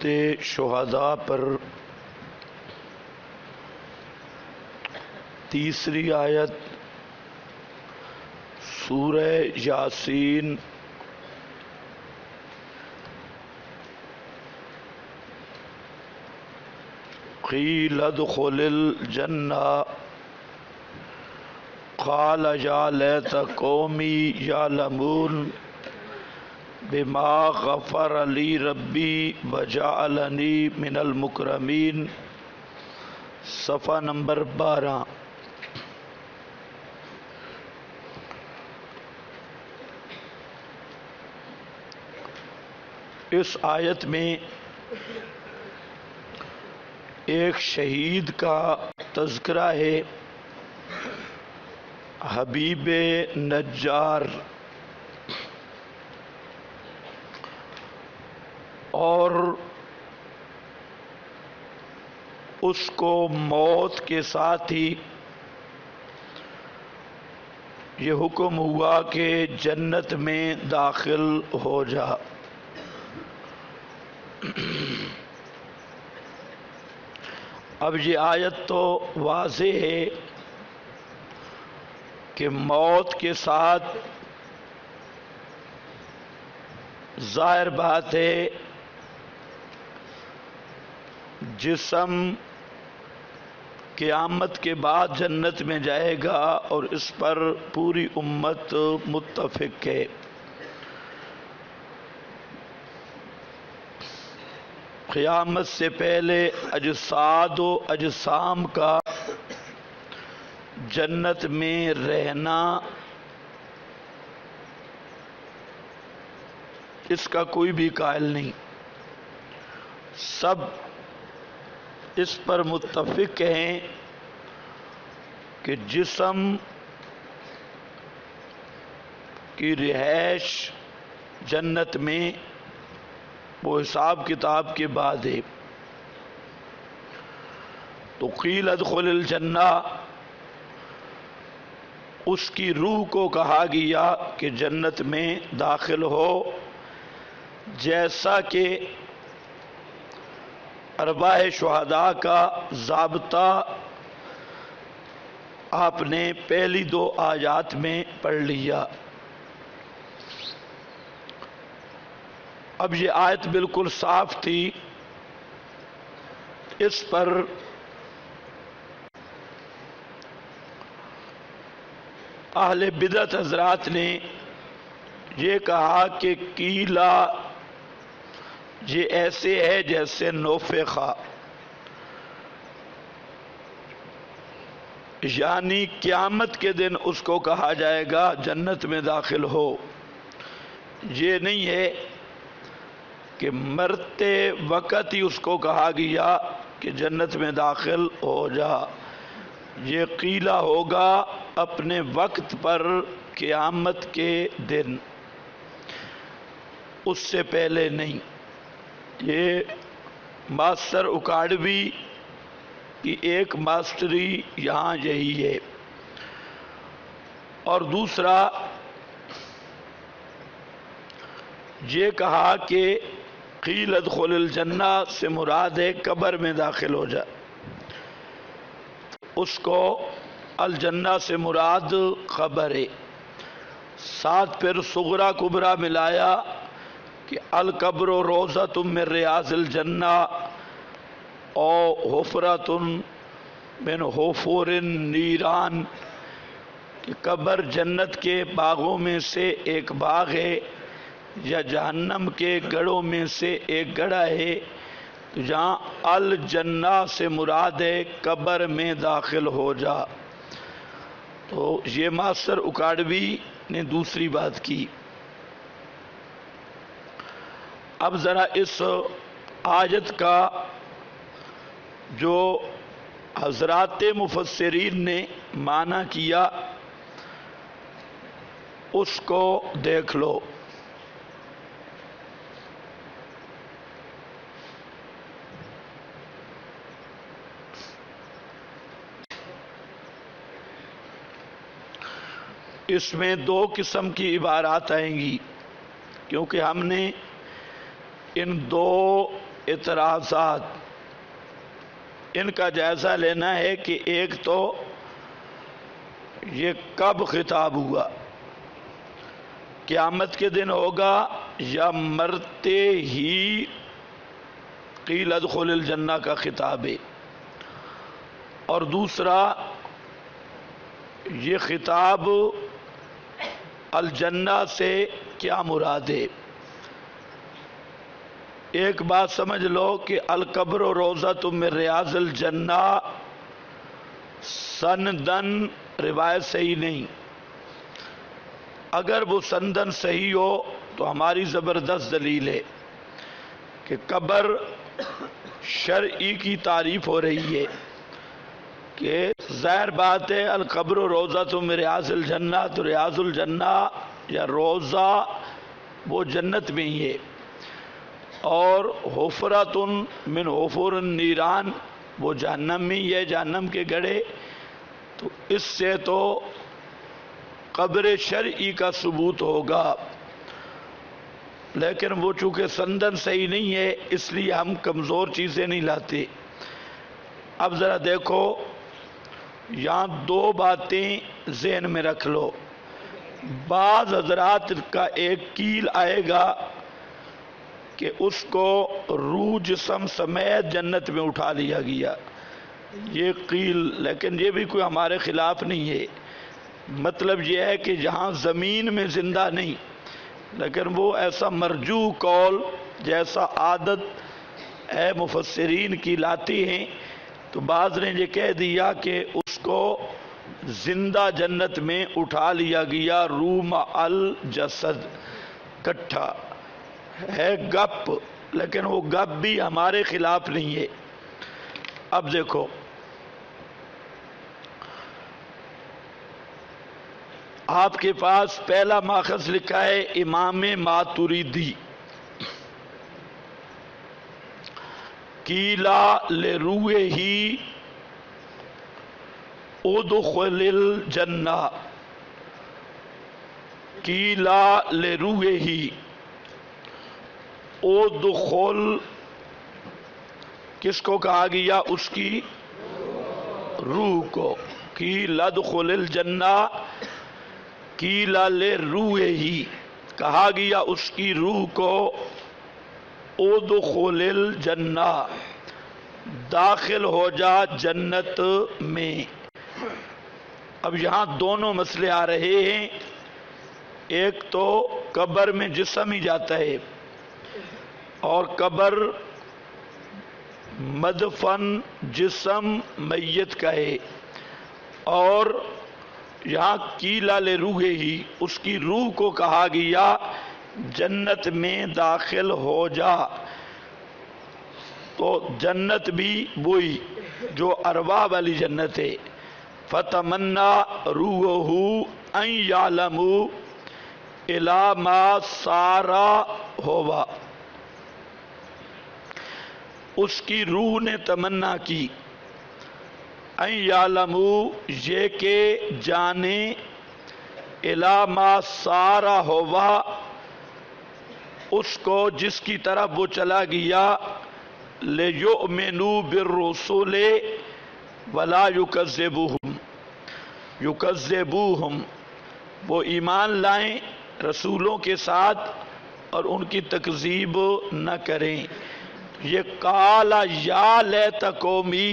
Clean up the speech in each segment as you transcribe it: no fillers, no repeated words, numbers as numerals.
صورت شہداء پر تیسری آیت سورہ یاسین قیل ادخل الجنہ قال یا لیت قومی یعلمون بما غفر لی ربی وجعلنی من المکرمین، صفحہ نمبر 12۔ اس آیت میں ایک شہید کا تذکرہ ہے، حبیب نجار، اور اس کو موت کے ساتھ ہی یہ حکم ہوا کہ جنت میں داخل ہو جا۔ اب یہ آیت تو واضح ہے کہ موت کے ساتھ ظاہر بات ہے جسم قیامت کے بعد جنت میں جائے گا، اور اس پر پوری امت متفق ہے۔ قیامت سے پہلے اجساد و اجسام کا جنت میں رہنا، اس کا کوئی بھی قائل نہیں، سب اس پر متفق ہیں کہ جسم کی رہائش جنت میں وہ حساب کتاب کے بعد ہے۔ تو قیل ادخل الجنہ، اس کی روح کو کہا گیا کہ جنت میں داخل ہو، جیسا کہ ارواح شہداء کا ضابطہ آپ نے پہلی 2 آیات میں پڑھ لیا۔ اب یہ آیت بالکل صاف تھی، اس پر اہل بدعت حضرات نے یہ کہا کہ قیلا یہ ایسے ہے جیسے نوفخہ، یعنی قیامت کے دن اس کو کہا جائے گا جنت میں داخل ہو۔ یہ نہیں ہے کہ مرتے وقت ہی اس کو کہا گیا کہ جنت میں داخل ہو جا۔ یہ قیلا ہوگا اپنے وقت پر قیامت کے دن، اس سے پہلے نہیں۔ یہ ماسٹر اکاڑوی کی ایک ماسٹری یہاں یہی ہے۔ اور دوسرا یہ کہا کہ قیل ادخل الجنہ سے مراد ہے قبر میں داخل ہو جا، اس کو الجنہ سے مراد خبر ہے۔ ساتھ پھر صغرا کبرا ملایا کہ القبر روضۃ من ریاض الجنہ او حفرۃ من حفور النیران، کہ قبر جنت کے باغوں میں سے ایک باغ ہے یا جہنم کے گڑھوں میں سے ایک گڑھا ہے۔ تو جہاں الجنہ سے مراد ہے قبر میں داخل ہو جا۔ تو یہ ماسٹر اکاڑوی نے دوسری بات کی۔ اب ذرا اس آیت کا جو حضرات مفسرین نے معنی کیا اس کو دیکھ لو۔ اس میں 2 قسم کی عبارات آئیں گی، کیونکہ ہم نے ان 2 اعتراضات، ان کا جائزہ لینا ہے کہ ایک تو یہ کب خطاب ہوا، قیامت کے دن ہوگا یا مرتے ہی قیل ادخل الجنہ کا خطاب ہے، اور دوسرا یہ خطاب الجنہ سے کیا مراد ہے۔ ایک بات سمجھ لو کہ القبر روضۃ من ریاض الجنہ سندن روایت صحیح نہیں، اگر وہ سندن صحیح ہو تو ہماری زبردست دلیل ہے کہ قبر شرعی کی تعریف ہو رہی ہے، کہ ظاہر بات ہے القبر روضۃ من ریاض الجنہ، تو ریاض الجنہ یا روضہ وہ جنت میں ہی ہے، اور حفرۃ من حفر النیران وہ جہنم میں ہی ہے، جہنم کے گڑھے، تو اس سے تو قبر شرعی کا ثبوت ہوگا، لیکن وہ چونکہ سندن صحیح نہیں ہے اس لیے ہم کمزور چیزیں نہیں لاتے۔ اب ذرا دیکھو یہاں دو باتیں ذہن میں رکھ لو، بعض حضرات کا ایک کیل آئے گا کہ اس کو روح جسم سمیت جنت میں اٹھا لیا گیا، یہ قیل، لیکن یہ بھی کوئی ہمارے خلاف نہیں ہے، مطلب یہ ہے کہ جہاں زمین میں زندہ نہیں، لیکن وہ ایسا مرجو قول جیسا عادت ہے مفسرین کی لاتی ہیں، تو بعض نے یہ کہہ دیا کہ اس کو زندہ جنت میں اٹھا لیا گیا روح مع الجسد کٹھا، ہے گپ، لیکن وہ گپ بھی ہمارے خلاف نہیں ہے۔ اب دیکھو آپ کے پاس پہلا ماخذ لکھا ہے امام ماتریدی، قیلا لروحہ ادخل الجنہ، قیلا لروحہ ادخل، کس کو کہا گیا؟ اس کی روح کو، قیل ادخل الجنہ، قیل لروحہ کہا گیا اس کی روح کو، ادخل الجنہ داخل ہو جا جنت میں۔ اب یہاں دونوں مسئلے آ رہے ہیں، ایک تو قبر میں جسم ہی جاتا ہے، اور قبر مدفن جسم میت کا ہے، اور یہاں قیل لروحہ اس کی روح کو کہا گیا جنت میں داخل ہو جا، تو جنت بھی وہی جو ارواح والی جنت ہے، فتمنا روحہ ان یعلم الی ما سارا ہوا، اس کی روح نے تمنا کی ان یعلم یہ کہ جانے الی ما سارا ہوا اس کو جس کی طرف وہ چلا گیا، لیؤمنوا بالرسل ولا یکذبوہم وہ ایمان لائیں رسولوں کے ساتھ اور ان کی تکذیب نہ کریں۔ یہ قال یا لیت قومی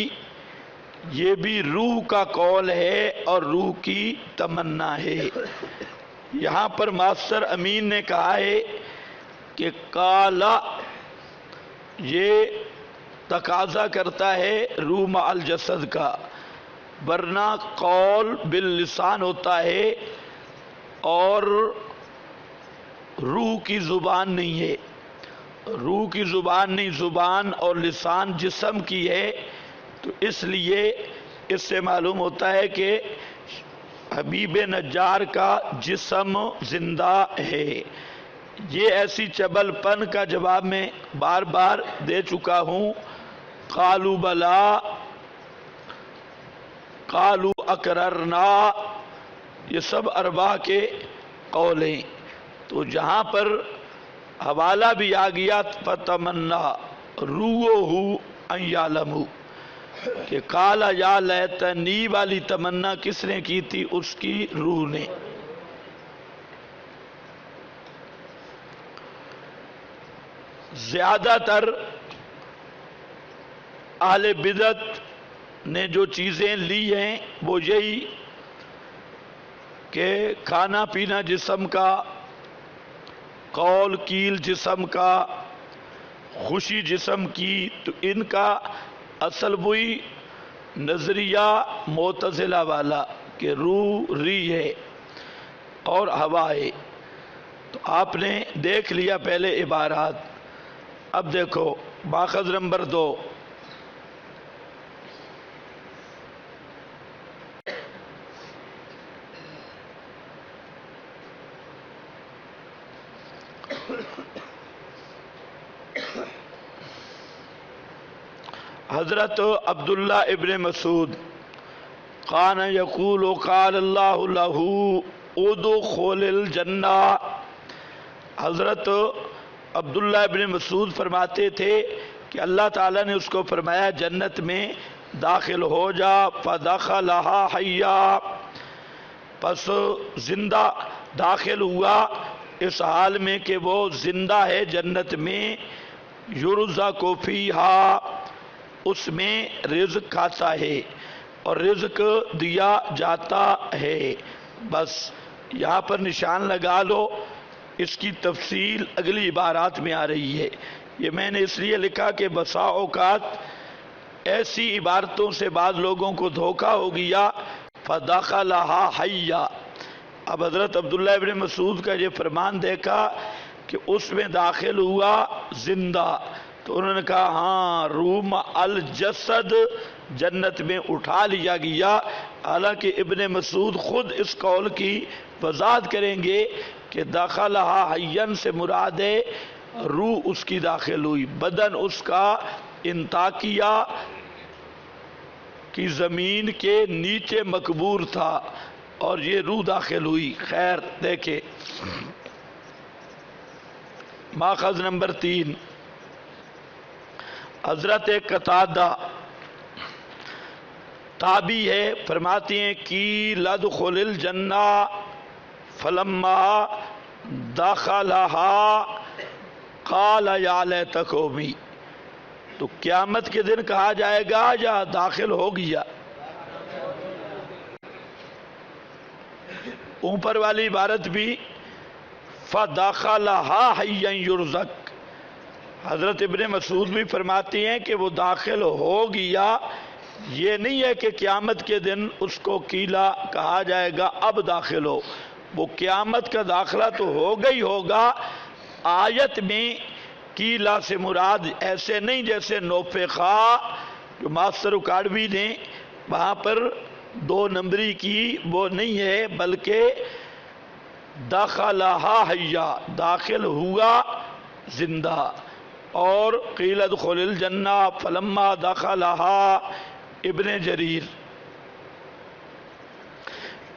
یہ بھی روح کا قول ہے اور روح کی تمنا ہے۔ یہاں پر ماسٹر امین نے کہا ہے کہ قال یہ تقاضا کرتا ہے روح مع الجسد کا، ورنہ قول باللسان ہوتا ہے اور روح کی زبان نہیں ہے، روح کی زبان نہیں، زبان اور لسان جسم کی ہے، تو اس لیے اس سے معلوم ہوتا ہے کہ حبیب نجار کا جسم زندہ ہے۔ یہ ایسی چبل پن کا جواب میں بار بار دے چکا ہوں، قالوا بلا قالوا اقررنا، یہ سب ارباح کے قول ہیں، تو جہاں پر حوالہ بھی آ گیا فتمنا روحو ان یعلمو کہ قالا یا لیتنی والی تمنا کس نے کی تھی؟ اس کی روح نے۔ زیادہ تر اہل بدعت نے جو چیزیں لی ہیں وہ یہی کہ کھانا پینا جسم کا، قول کیل جسم کا، خوشی جسم کی، تو ان کا اصل وہی نظریہ معتزلہ والا کہ روح ری ہے اور ہوا ہے۔ تو آپ نے دیکھ لیا پہلے عبارات، اب دیکھو ماخذ نمبر 2، حضرت عبداللہ ابن مسعود کان یقول قال اللہ لہ ادخل الجنہ، حضرت عبداللہ ابن مسعود فرماتے تھے کہ اللہ تعالیٰ نے اس کو فرمایا جنت میں داخل ہو جا، فدخلہا حیا، پس زندہ داخل ہوا اس حال میں کہ وہ زندہ ہے جنت میں، یرزق فیہا، اس میں رزق کھاتا ہے اور رزق دیا جاتا ہے۔ بس یہاں پر نشان لگا لو، اس کی تفصیل اگلی عبارات میں آ رہی ہے۔ یہ میں نے اس لیے لکھا کہ بسا اوقات ایسی عبارتوں سے بعض لوگوں کو دھوکہ ہو گیا، فدخلہا حیا۔ اب حضرت عبداللہ ابن مسعود کا یہ فرمان دیکھا کہ اس میں داخل ہوا زندہ، تو انہوں نے کہا ہاں روم الجسد جنت میں اٹھا لیا گیا۔ حالانکہ ابن مسعود خود اس قول کی وضاحت کریں گے کہ دخلہا حیاً سے مراد ہے روح اس کی داخل ہوئی، بدن اس کا انطاکیہ کی زمین کے نیچے مقبور تھا اور یہ روح داخل ہوئی۔ خیر دیکھیں ماخذ نمبر 3، حضرت قتادہ تابعی ہے، فرماتی ہیں کی لدخل الجنہ فلما دخلہا قال یا لیت قومی، تو قیامت کے دن کہا جائے گا یا داخل ہو گیا؟ اوپر والی عبارت بھی فدخلہا حیا یرزق، حضرت ابن مسعود بھی فرماتی ہیں کہ وہ داخل ہو گیا، یہ نہیں ہے کہ قیامت کے دن اس کو قیلا کہا جائے گا اب داخل ہو، وہ قیامت کا داخلہ تو ہوگا ہی ہوگا۔ آیت میں قیلا سے مراد ایسے نہیں جیسے نوفخا جو ماسٹر اکاڑوی نے وہاں پر 2 نمبری کی، وہ نہیں ہے، بلکہ دخلہا حیا، داخل ہوا زندہ۔ اور قیل ادخل الجنہ فلما دخلہا ابن جریر۔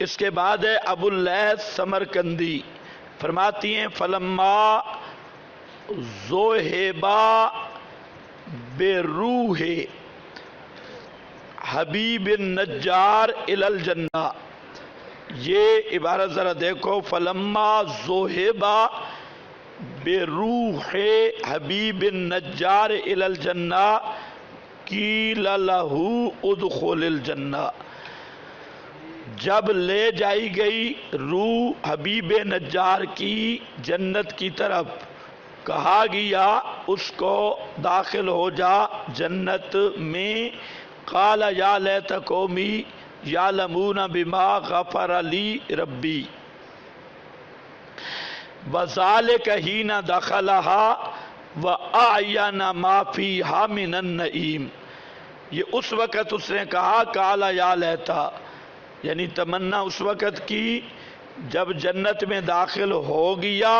اس کے بعد ہے ابو اللیث سمرقندی، فرماتی ہیں فلما ذہبا بروح حبیب النجار الی الجنہ، یہ عبارت ذرا دیکھو، فلما ذہبا بروح حبیب النجار الی الجنہ قیل لہ ادخل الجنہ، جب لے جائی گئی روح حبیب نجار کی جنت کی طرف، کہا گیا اس کو داخل ہو جا جنت میں، قال یا لیت قومی یعلمون بما غفر لی ربی، وذالک حین دخلہا وَأَعْيَنَ مَا فِيهَا مِنَ النَّعِيمِ، یہ اس وقت اس نے کہا قال یا لیتا، یعنی تمنا اس وقت کی جب جنت میں داخل ہو گیا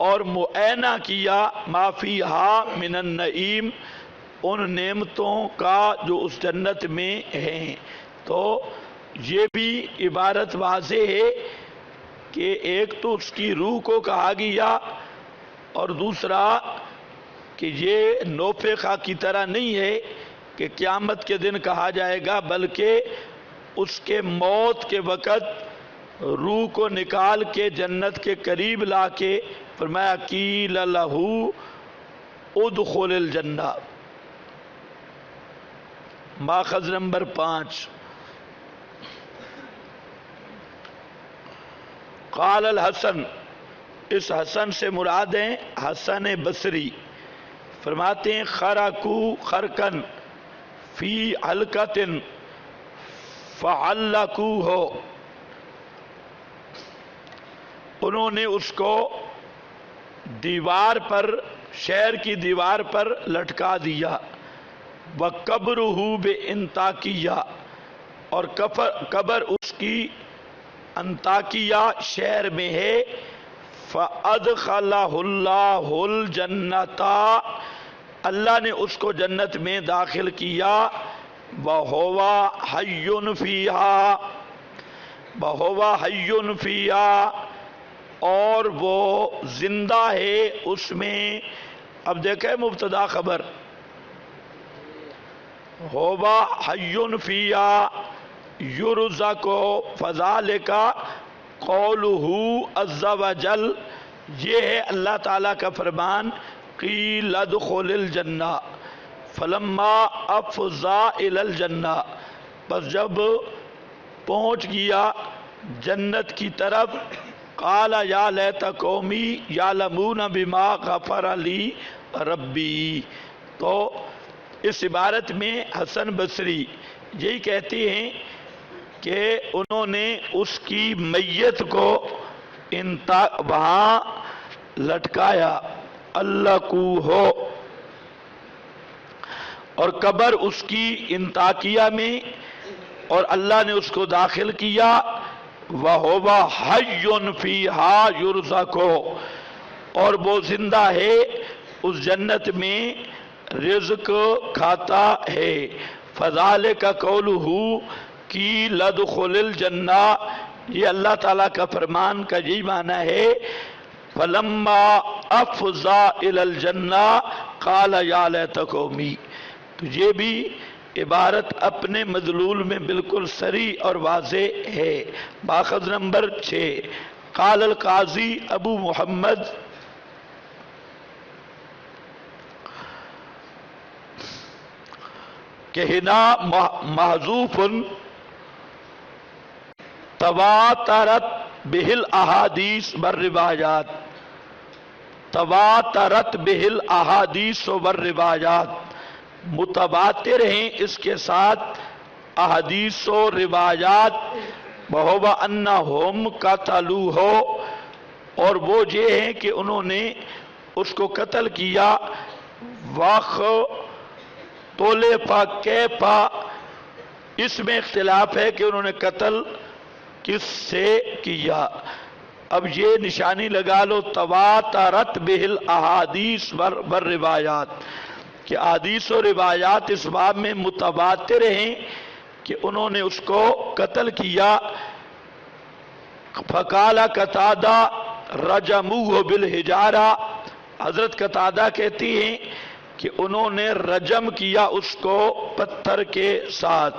اور معائنہ کیا ما فیہا من النعیم، ان نعمتوں کا جو اس جنت میں ہیں۔ تو یہ بھی عبارت واضح ہے کہ ایک تو اس کی روح کو کہا گیا اور دوسرا کہ یہ نوفخہ کی طرح نہیں ہے کہ قیامت کے دن کہا جائے گا، بلکہ اس کے موت کے وقت روح کو نکال کے جنت کے قریب لا کے فرمایا قیل لہ ادخل الجنہ۔ ماخذ نمبر 5، قال الحسن، اس حسن سے مراد ہیں حسن بصری، فرماتے ہیں خرقو خرقن فی حلقۃ فعلقوہ، انہوں نے اس کو دیوار پر، شہر کی دیوار پر لٹکا دیا، وقبرہ بانطاکیہ، اور قبر اس کی انطاکیہ شہر میں ہے، فَأَدْخَلَهُ اللَّهُ الْجَنَّةَ، اللہ نے اس کو جنت میں داخل کیا، وَهُوَ حَيٌّ فِيهَا، وَهُوَ حَيٌّ فِيهَا، اور وہ زندہ ہے اس میں۔ اب دیکھیں مبتدا خبر، هُوَ حَيٌّ فِيهَا یرزق فذلک قولہ عز وجل، یہ ہے اللہ تعالیٰ کا فرمان، قیل ادخل الجنہ فلما افضا الی الجنہ، بس جب پہنچ گیا جنت کی طرف، قال یا لیت قومی یعلمون بما غفر لی ربی۔ تو اس عبارت میں حسن بصری یہی کہتے ہیں کہ انہوں نے اس کی میت کو وہاں لٹکایا، اللہ کو ہو، اور قبر اس کی انطاکیہ میں، اور اللہ نے اس کو داخل کیا، وَهُوَ حَيٌّ فِيهَا يُرْزَقُ، اور وہ زندہ ہے اس جنت میں رزق کھاتا ہے، فَذَلِكَ قَوْلُهُ قیل ادخل الجنہ، یہ اللہ تعالیٰ کا فرمان کا یہی معنی ہے، فلما افضا الی الجنہ قال یا لیت قومی۔ تو یہ بھی عبارت اپنے مدلول میں بالکل صریح اور واضح ہے۔ ماخذ نمبر 6، قال القاضی ابو محمد، کہ ہنا محذوف تواترت بہ الاحادیث والروایات، تواترت بہ الاحادیث والروایات، متواتر ہیں اس کے ساتھ احادیث و روایات، وَهُوَ أَنَّهُمْ قَتَلُوهُ، اور وہ یہ ہیں کہ انہوں نے اس کو قتل کیا، وَاخْتُلِفَ كَيْفَ، اس میں اختلاف ہے کہ انہوں نے قتل کس سے کیا۔ اب یہ نشانی لگا لو، تواترت بہ الاحادیث والروایات، کہ احادیث و روایات اس باب میں متواتر ہیں کہ انہوں نے اس کو قتل کیا۔ فقال قتادہ رجموہ بالحجارہ، حضرت قتادہ کہتی ہیں کہ انہوں نے رجم کیا اس کو پتھر کے ساتھ۔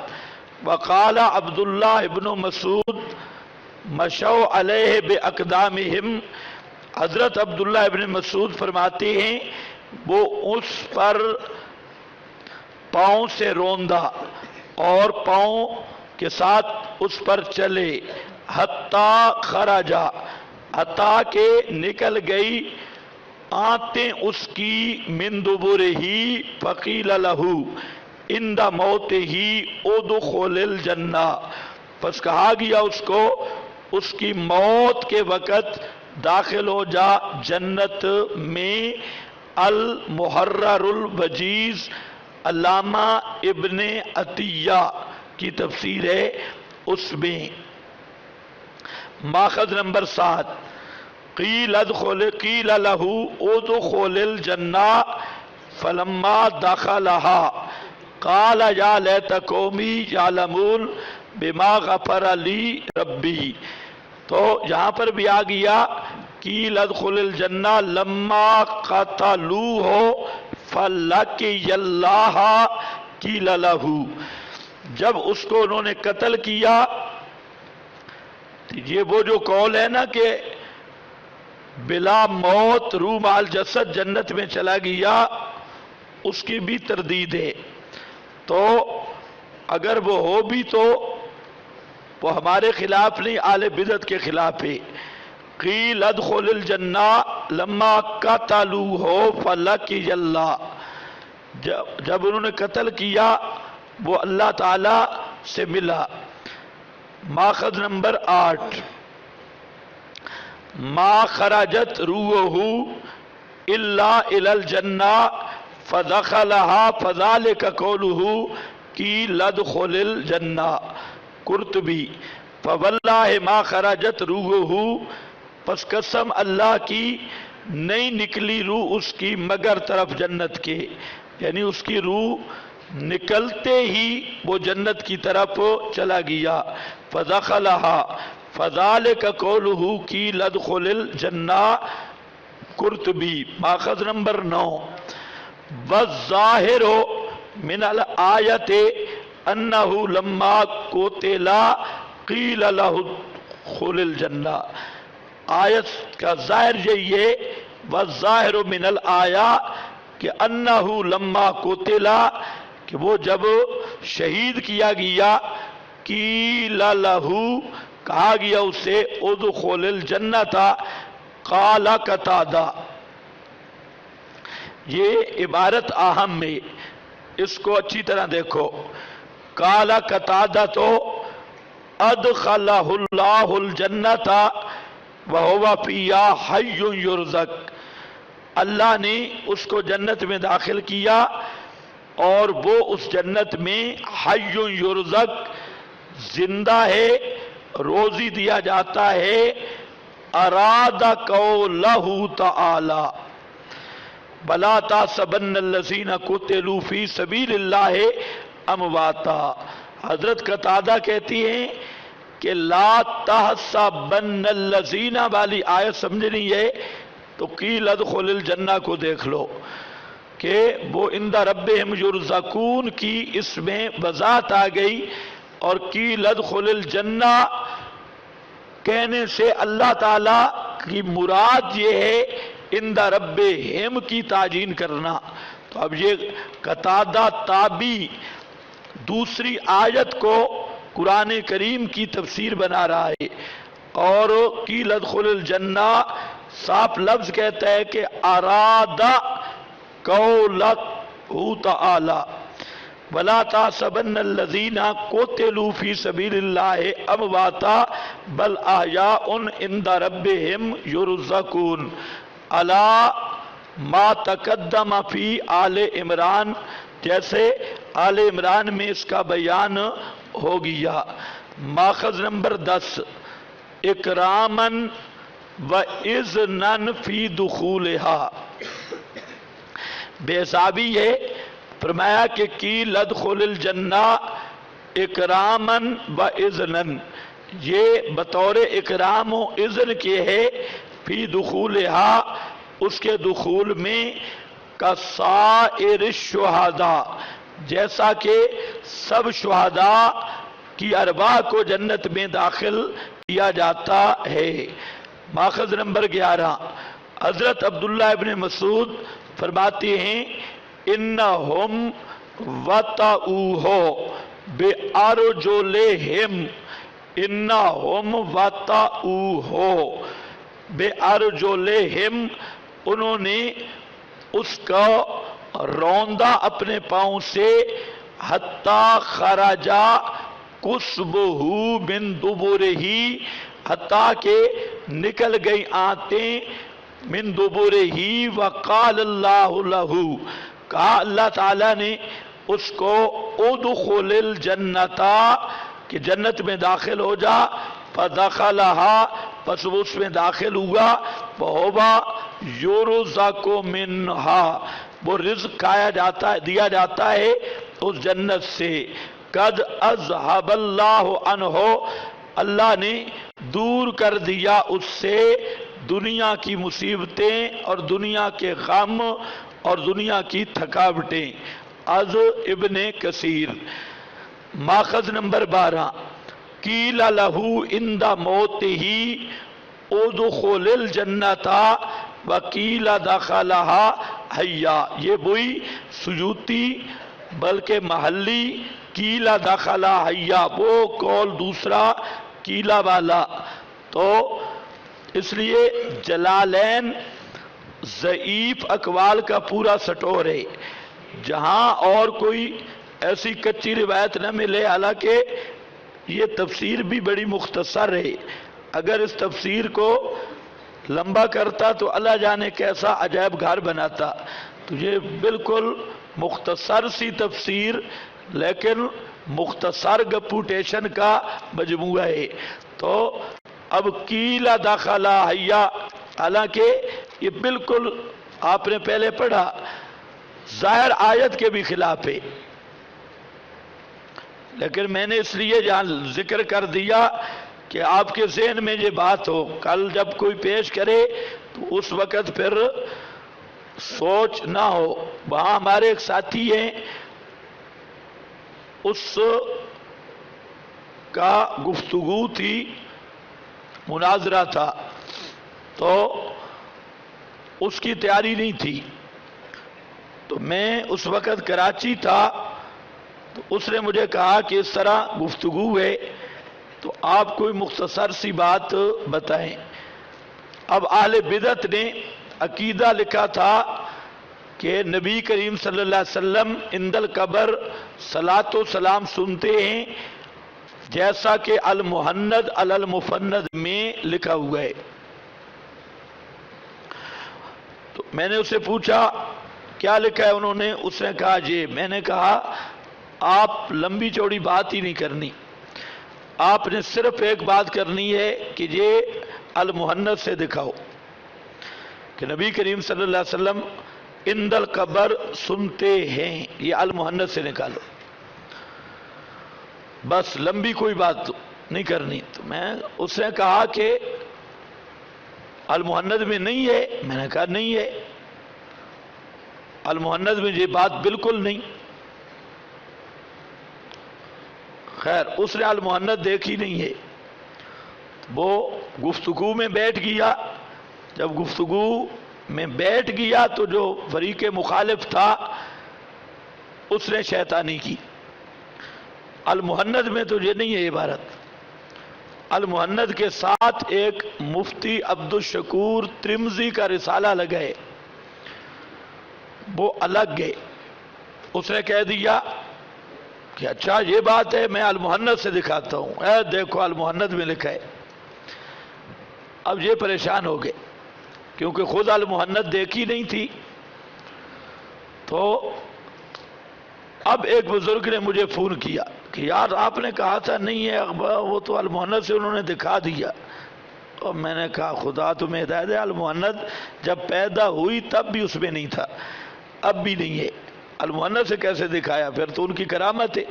وقال عبداللہ ابن مسعود مشوا علیہ باقدامہم، حضرت عبداللہ ابن مسعود فرماتے ہیں وہ اس پر پاؤں سے روندہ اور پاؤں کے ساتھ اس پر چلے، حتیٰ خرجا، حتیٰ کہ نکل گئی آنتیں اس کی، من دبرہی، فقیل لہو عند موتہ ادخل الجنہ، پس کہا گیا اس کو اس کی موت کے وقت داخل ہو جا جنت میں۔ المحرر الوجیز، علامہ ابن عطیہ کی تفسیر ہے، اس میں ماخذ نمبر 7، قیل لہ ادخل الجنہ فلما دخلها قال یا لیت قومی یعلمون بما غفر لی ربی۔ تو یہاں پر بھی آ گیا قیل ادخل الجنہ لما قتلوہ فَلَقِيَ اللَّهَ قِيلَ لَهُ، جب اس کو انہوں نے قتل کیا، یہ وہ جو قول ہے نا کہ بلا موت روح مال جسد جنت میں چلا گیا، اس کی بھی تردید ہے۔ تو اگر وہ ہو بھی تو وہ ہمارے خلاف نہیں، اہل بدعت کے خلاف ہے۔ قیل ادخل الجنہ لما قتلوہ فلقی اللہ، جب انہوں نے قتل کیا وہ اللہ تعالی سے ملا۔ ماخذ نمبر 8، ما خرجت روحہ الا الی الجنہ فدخلها فذلک قولہ قیل ادخل الجنہ۔ قرطبی، فواللہ ما خرجت روحہ، پس قسم اللہ کی نہیں نکلی روح اس کی مگر طرف جنت کے، یعنی اس کی روح نکلتے ہی وہ جنت کی طرف چلا گیا۔ فدخلها فذلک قولہ قیل ادخل الجنہ۔ قرطبی، ماخذ نمبر 9، والظاہر من الآیت انہ لما قتل قیل لہ ادخل الجنہ، آیت کا ظاہر یہی ہے، والظاہر من الآیہ کہ انہ لما قتل، کہ وہ جب شہید کیا گیا، قیل لہ کہا گیا اسے ادخل الجنۃ، قال قتادہ۔ یہ عبارت اہم ہے، اس کو اچھی طرح دیکھو۔ قال قتادہ تو ادخلہ اللہ الجنۃ وہو فیہا حی یرزق، اللہ نے اس کو جنت میں داخل کیا اور وہ اس جنت میں حی یرزق، زندہ ہے، روزی دیا جاتا ہے۔ اراد قولہ تعالی بلا تحسبن الذین قتلوا فی سبیل اللہ امواتا، حضرت قتادہ کہتی ہیں کہ لا تحسبن الذین والی آیت سمجھنی ہے تو قیل ادخل الجنہ کو دیکھ لو کہ وہ عند ربہم یرزقون کی اس میں وضاحت آ گئی، اور قیل ادخل الجنہ کہنے سے اللہ تعالی کی مراد یہ ہے عند ربہم کی تعیین کرنا۔ تو اب یہ قتادہ تابعی دوسری آیت کو قرآن کریم کی تفسیر بنا رہا ہے، اور قیل ادخل الجنہ صاف لفظ کہتا ہے کہ اراد قولہ تعالی ولا تحسبن الذین قتلوا فی سبیل اللہ امواتا بل احیاء عند ربہم یرزقون، الا ما تقدم فی آل عمران، جیسے آل عمران میں اس کا بیان ہو گیا۔ ماخذ نمبر 10، اکراما و اذنا فی دخولہا، بے حسابی ہے، فرمایا کہ قیل ادخل الجنہ اکراما و اذنا، یہ بطور اکرام و اذن کے ہے، فی دخولہا اس کے دخول میں، کسائر الشہداء جیسا کہ سب شہداء کی ارواح کو جنت میں داخل کیا جاتا ہے۔ ماخذ نمبر 11، حضرت عبداللہ ابن مسعود فرماتے ہیں انہم وطئوہ بارجلہم، انہم وطئوہ بارجلہم، انہوں نے اس کا روندہ اپنے پاؤں سے، حتی خرجا قصبہ من دبرہ، حتیٰ کہ نکل گئی آنتیں من دبرہ، وقال اللہ لہ، کہا اللہ تعالیٰ نے اس کو ادخل الجنۃ کہ جنت میں داخل ہو جا، فدخلہا پس وہ اس میں داخل ہوا، وہو یرزق منہا وہ رزق کھایا جاتا ہے، دیا جاتا ہے اس جنت سے۔ قد اذہب اللہ عنہ، اللہ نے دور کر دیا اس سے دنیا کی مصیبتیں اور دنیا کے غم اور دنیا کی تھکاوٹیں۔ از ابن کثیر، ماخذ نمبر 12، قیل لہو عند موتہ ادخل الجنۃ وقیل دخلھا حیا۔ یہ وہی سیوطی بلکہ محلی قیل دخلھا حیا، وہ قول دوسرا قیلہ والا۔ تو اس لیے جلالین ضعیف اقوال کا پورا سٹور ہے، جہاں اور کوئی ایسی کچی روایت نہ ملے۔ حالانکہ یہ تفسیر بھی بڑی مختصر ہے، اگر اس تفسیر کو لمبا کرتا تو اللہ جانے کیسا عجائب گھر بناتا۔ تو یہ بالکل مختصر سی تفسیر لیکن مختصر گپوٹیشن کا مجموعہ ہے۔ تو اب قیل دخلھا حیا، حالانکہ یہ بالکل آپ نے پہلے پڑھا ظاہر آیت کے بھی خلاف ہے، لیکن میں نے اس لیے جہاں ذکر کر دیا کہ آپ کے ذہن میں یہ بات ہو، کل جب کوئی پیش کرے تو اس وقت پھر سوچ نہ ہو۔ وہاں ہمارے ایک ساتھی ہیں، اس کا گفتگو تھی، مناظرہ تھا، تو اس کی تیاری نہیں تھی، تو میں اس وقت کراچی تھا، تو اس نے مجھے کہا کہ اس طرح گفتگو ہے تو آپ کوئی مختصر سی بات بتائیں۔ اب اہل بدعت نے عقیدہ لکھا تھا کہ نبی کریم صلی اللہ علیہ وسلم عند القبر صلاۃ و سلام سنتے ہیں، جیسا کہ المحند علی المفند میں لکھا ہوا ہے۔ تو میں نے اسے پوچھا کیا لکھا ہے انہوں نے، اس نے کہا جی۔ میں نے کہا آپ لمبی چوڑی بات ہی نہیں کرنی، آپ نے صرف ایک بات کرنی ہے کہ یہ المحند سے دکھاؤ کہ نبی کریم صلی اللہ علیہ وسلم عند القبر سنتے ہیں، یہ المحند سے نکالو، بس لمبی کوئی بات نہیں کرنی۔ تو میں اس نے کہا کہ المحند میں نہیں ہے، میں نے کہا نہیں ہے، المحند میں یہ بات بالکل نہیں۔ خیر اس نے المحند دیکھی نہیں ہے، وہ گفتگو میں بیٹھ گیا۔ جب گفتگو میں بیٹھ گیا تو جو فریق مخالف تھا اس نے شیطانی کی۔ المحند میں تو یہ نہیں ہے عبارت، المحند کے ساتھ ایک مفتی عبدالشکور ترمذی کا رسالہ لگائے، وہ الگ گئے۔ اس نے کہہ دیا کہ اچھا یہ بات ہے، میں المحند سے دکھاتا ہوں، اے دیکھو المحند میں لکھا ہے۔ اب یہ پریشان ہو گئے کیونکہ خود المحند دیکھی نہیں تھی۔ تو اب ایک بزرگ نے مجھے فون کیا کہ یار آپ نے کہا تھا نہیں ہے، وہ تو المحند سے انہوں نے دکھا دیا۔ اور میں نے کہا خدا تمہیں ہدایت ہے، المحند جب پیدا ہوئی تب بھی اس میں نہیں تھا، اب بھی نہیں ہے، المحند سے کیسے دکھایا؟ پھر تو ان کی کرامت ہے۔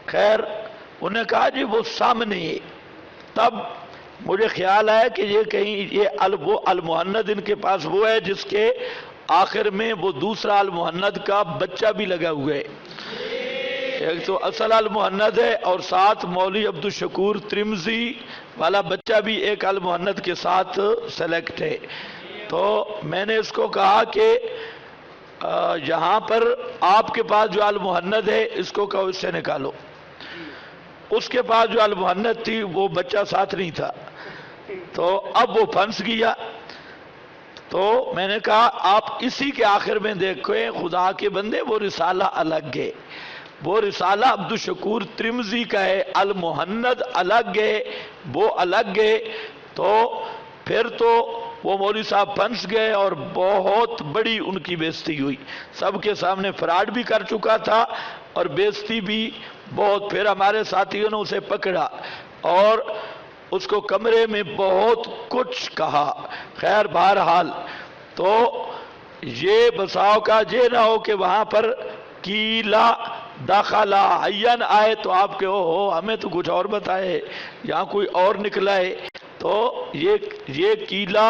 خیر انہوں نے کہا جی وہ سامنے ہے۔ تب مجھے خیال آیا کہ یہ کہیں یہ وہ المحند ان کے پاس وہ ہے جس کے آخر میں وہ دوسرا المحند کا بچہ بھی لگا ہوا ہے، ایک تو اصل المحند ہے اور ساتھ مولوی عبدالشکور ترمذی والا بچہ بھی ایک المحند کے ساتھ سلیکٹ ہے۔ تو میں نے اس کو کہا کہ یہاں پر آپ کے پاس جو المحند ہے اس کو کہو اس سے نکالو۔ اس کے پاس جو المحند تھی وہ بچہ ساتھ نہیں تھا، تو اب وہ پھنس گیا۔ تو میں نے کہا آپ اسی کے آخر میں دیکھیں خدا کے بندے، وہ رسالہ الگ ہے، وہ رسالہ عبدالشکور ترمذی کا ہے، المحند الگ ہے، وہ الگ ہے۔ تو پھر تو وہ مولوی صاحب پھنس گئے اور بہت بڑی ان کی بےزتی ہوئی، سب کے سامنے فراڈ بھی کر چکا تھا اور بےزتی بھی بہت۔ پھر ہمارے ساتھیوں نے اسے پکڑا اور اس کو کمرے میں بہت کچھ کہا۔ خیر بہرحال تو یہ بساؤ کا یہ نہ ہو کہ وہاں پر قیلا داخلہ عین آئے تو آپ کے ہو ہمیں تو کچھ اور بتائے، یہاں کوئی اور نکلا ہے۔ تو یہ قیلا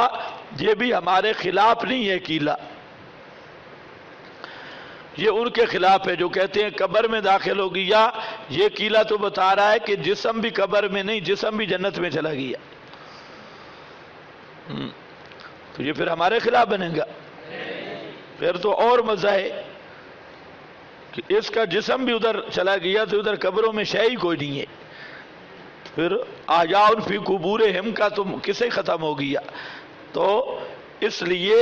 یہ بھی ہمارے خلاف نہیں ہے قیلا، یہ ان کے خلاف ہے جو کہتے ہیں قبر میں داخل ہو گیا. یہ قیلہ تو بتا رہا ہے کہ جسم بھی قبر میں نہیں، جسم بھی جنت میں چلا گیا. تو یہ پھر ہمارے خلاف بنے گا. پھر تو اور مزہ ہے کہ اس کا جسم بھی ادھر چلا گیا تو ادھر قبروں میں شے ہی کوئی نہیں ہے. پھر احیاء فی قبورہم کا تو کسے ختم ہو گیا. تو اس لیے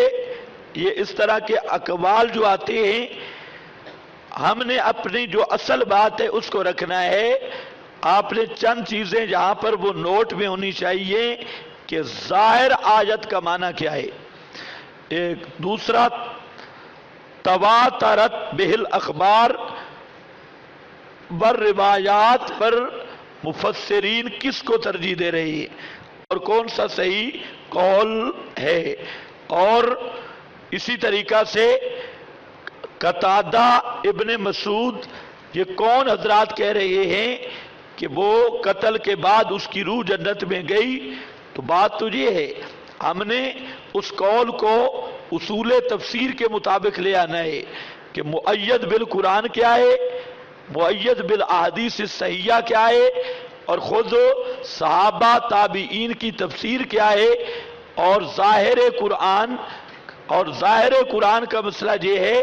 یہ اس طرح کے اقوال جو آتے ہیں، ہم نے اپنی جو اصل بات ہے اس کو رکھنا ہے. آپ نے چند چیزیں جہاں پر وہ نوٹ میں ہونی چاہیے کہ ظاہر آیت کا معنی کیا ہے. ایک دوسرا، تواترت بہ الاخبار والروایات پر مفسرین کس کو ترجیح دے رہے ہیں اور کون سا صحیح قول ہے. اور اسی طریقہ سے قتادہ، ابن مسعود، یہ کون حضرات کہہ رہے ہیں کہ وہ قتل کے بعد اس کی روح جنت میں گئی. تو بات تو یہ ہے ہم نے اس قول کو اصول تفسیر کے مطابق لے آنا ہے کہ مؤید بالقرآن کیا ہے، مؤید بالاحادیث الصحیحہ کیا ہے، اور خود صحابہ تابعین کی تفسیر کیا ہے. اور ظاہر قرآن کا مسئلہ یہ ہے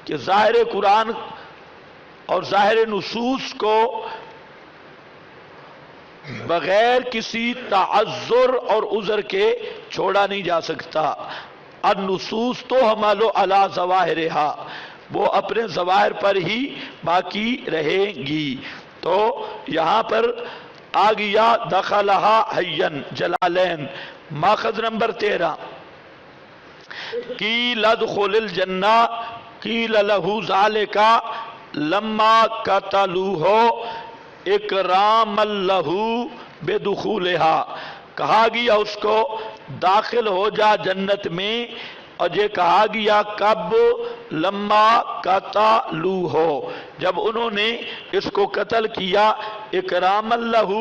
کہ ظاہر قرآن اور ظاہر نصوص کو بغیر کسی تعذر اور عذر کے چھوڑا نہیں جا سکتا. النصوص تو حمل علی ظواہرہا، وہ اپنے ظواہر پر ہی باقی رہیں گی. تو یہاں پر آ گیا دخلہا حین، جلالین. ماخذ نمبر 13، قیل ادخل الجنہ قیل لہ ذالک لما قتلوہ اکراما لہ بدخولہا. کہا گیا اس کو داخل ہو جا جنت میں، اور یہ کہا گیا کب؟ لما قتلوہ، جب انہوں نے اس کو قتل کیا. اکراما لہ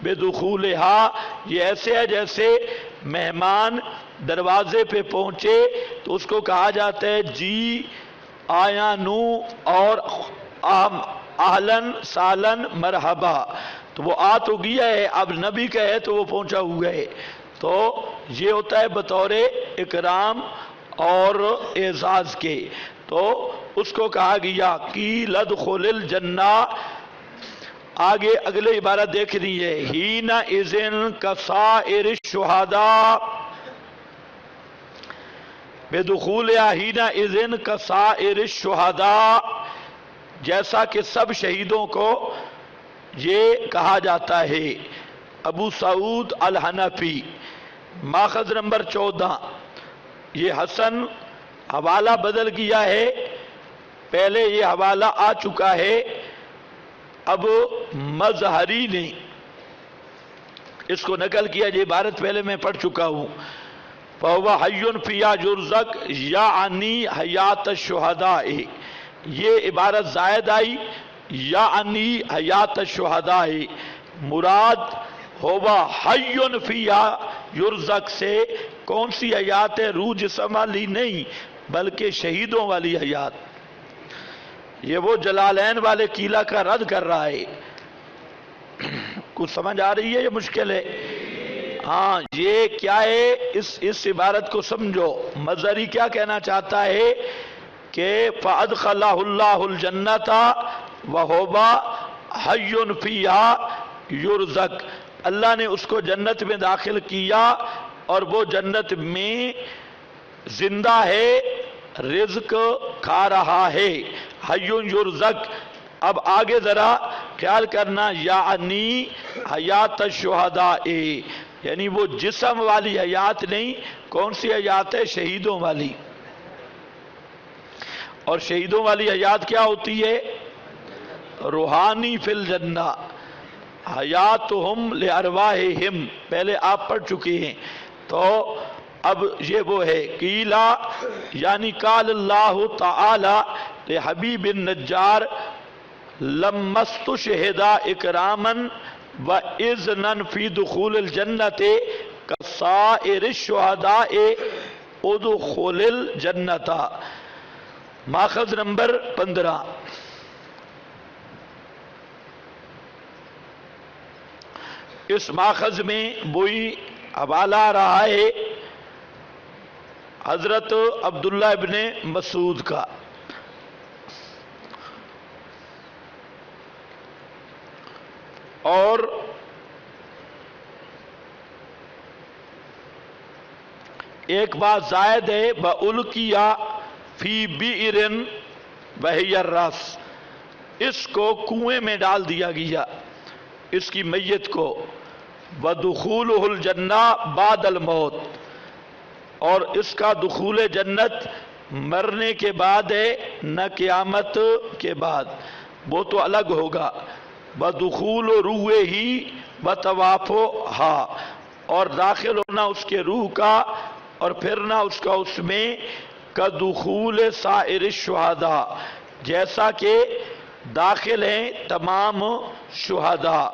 بدخولہا، یہ ایسے ہے جیسے مہمان دروازے پہ پہنچے تو اس کو کہا جاتا ہے جی آیا نو اور اہلن سالن مرحبا. تو وہ آ تو گیا ہے، اب نبی کا ہے تو وہ پہنچا ہوا ہے. تو یہ ہوتا ہے بطور اکرام اور اعزاز کے. تو اس کو کہا گیا قیل ادخل الجنہ. آگے اگلے عبارت دیکھنی ہے، حین اذن کسائر الشہداء بدخولہا حین اذن کسائر الشہداء، جیسا کہ سب شہیدوں کو یہ کہا جاتا ہے. ابو سعود الحنفی، ماخذ نمبر 14. یہ حسن حوالہ بدل کیا ہے، پہلے یہ حوالہ آ چکا ہے، اب مظہری نے اس کو نقل کیا. یہ عبارت پہلے میں پڑھ چکا ہوں. فَهُوَ حَيٌّ فِيهَا يُرْزَقُ یعنی حیات الشہداء. یہ عبارت زائد آئی، یعنی حیات الشہداء. مراد ہوا حی فیہا یرزق سے کون سی حیات ہے؟ روح جسم والی نہیں بلکہ شہیدوں والی حیات. یہ وہ جلالین والے قیلہ کا رد کر رہا ہے. کچھ سمجھ آ رہی ہے؟ یہ مشکل ہے. ہاں، یہ کیا ہے، اس عبارت کو سمجھو. مظہری کیا کہنا چاہتا ہے کہ فَأَدْخَلَهُ اللَّهُ الْجَنَّةَ وَهُوَ حَيٌّ فِيهَا يُرْزَقُ. اللہ نے اس کو جنت میں داخل کیا اور وہ جنت میں زندہ ہے، رزق کھا رہا ہے. حیٌّ یرزق. اب آگے ذرا خیال کرنا، یعنی حیات الشہداء، یعنی وہ جسم والی حیات نہیں. کون سی حیات ہے؟ شہیدوں والی. اور شہیدوں والی حیات کیا ہوتی ہے؟ روحانی فی الجنہ. حیاتہم لارواحہم پہلے آپ پڑھ چکے ہیں. تو اب یہ وہ ہے قیلہ، یعنی قال اللہ تعالی لحبیب النجار لما استشہد اکراما واذنا فی دخول الجنۃ کسائر الشہداء ادخل الجنۃ. ماخذ نمبر 15، اس ماخذ میں وہی حوالہ آ رہا ہے حضرت عبداللہ ابن مسعود کا، اور ایک بات زائد ہے، بَأُلْقِيَ فِي بِئْرٍ وَهِيَ الرَّأْسُ، اس کو کنویں میں ڈال دیا گیا، اس کی میت کو، وَدُخُولُهُ الْجَنَّةُ بَعْدَ الْمَوْتِ، اور اس کا دخول جنت مرنے کے بعد ہے، نہ قیامت کے بعد، وہ تو الگ ہوگا، وَدُخُولُ رُوحِهِ وَتَوَافُهَا، اور داخل ہونا اس کے روح کا اور پھرنا اس کا اس میں، کَدُخُولِ سائر الشہداء، جیسا کہ داخل ہیں تمام شہداء،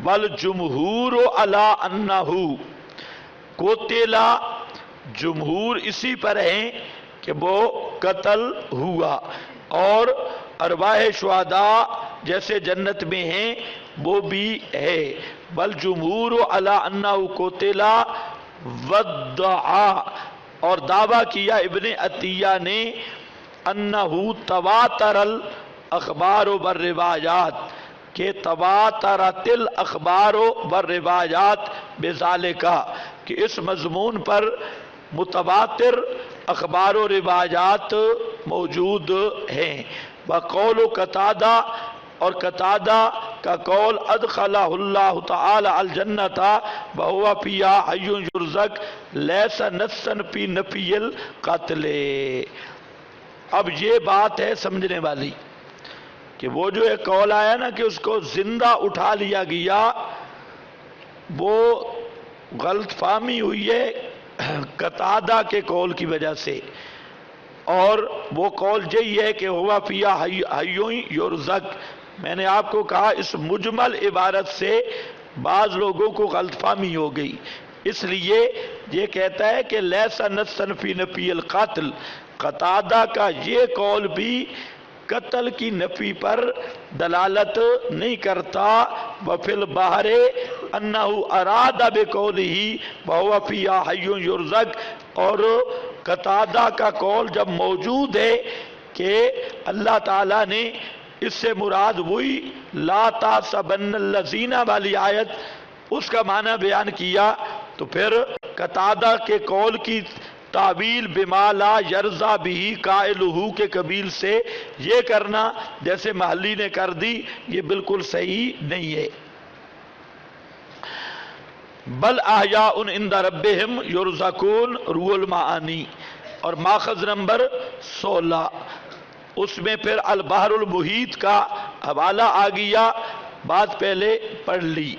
والجمہور علی انہ قتل، جمہور اسی پر ہیں کہ وہ قتل ہوا، اور ارواح شہداء جیسے جنت میں ہیں وہ بھی ہے، والجمہور علی انہ قتل، وادعا، اور دعویٰ کیا ابن عطیہ نے، انہ تواتر الاخبار والروایات، کہ تواترت الاخبار والروایات بذالک، کہ اس مضمون پر متواتر اخبار و روایات موجود ہیں، وقول قتادہ، اور قتادہ کا قول، ادخلہ اللہ تعالی الجنۃ وہو فیہا حی یرزق لیس نصا فی نفی القتل۔ اب یہ بات ہے سمجھنے والی کہ وہ جو ایک قول آیا نا کہ اس کو زندہ اٹھا لیا گیا، وہ غلط فہمی ہوئی ہے قتادہ کے قول کی وجہ سے، اور وہ قول یہی ہے کہ ہوا فیہا حی یرزق۔ میں نے آپ کو کہا اس مجمل عبارت سے بعض لوگوں کو غلط فہمی ہو گئی، اس لیے یہ کہتا ہے کہ لیس نصا فی نفی القتل، قتادہ کا یہ قول بھی قتل کی نفی پر دلالت نہیں کرتا، وفی البحر انہ اراد بقولہ وہو فیہا حی یرزق، اور قتادہ کا قول جب موجود ہے کہ اللہ تعالیٰ نے اس سے مراد وہی لا تحسبن الذین والی آیت، اس کا معنی بیان کیا، تو پھر قتادہ کے قول کی تعویل بما لا یرضی بہ قائلہ کے قبیل سے یہ کرنا جیسے محلی نے کر دی، یہ بالکل صحیح نہیں ہے۔ بل احیاء عند ربہم یرزقون، روح المعانی، اور ماخذ نمبر 16، اس میں پھر البحر المحیط کا حوالہ آ گیا، بات پہلے پڑھ لی۔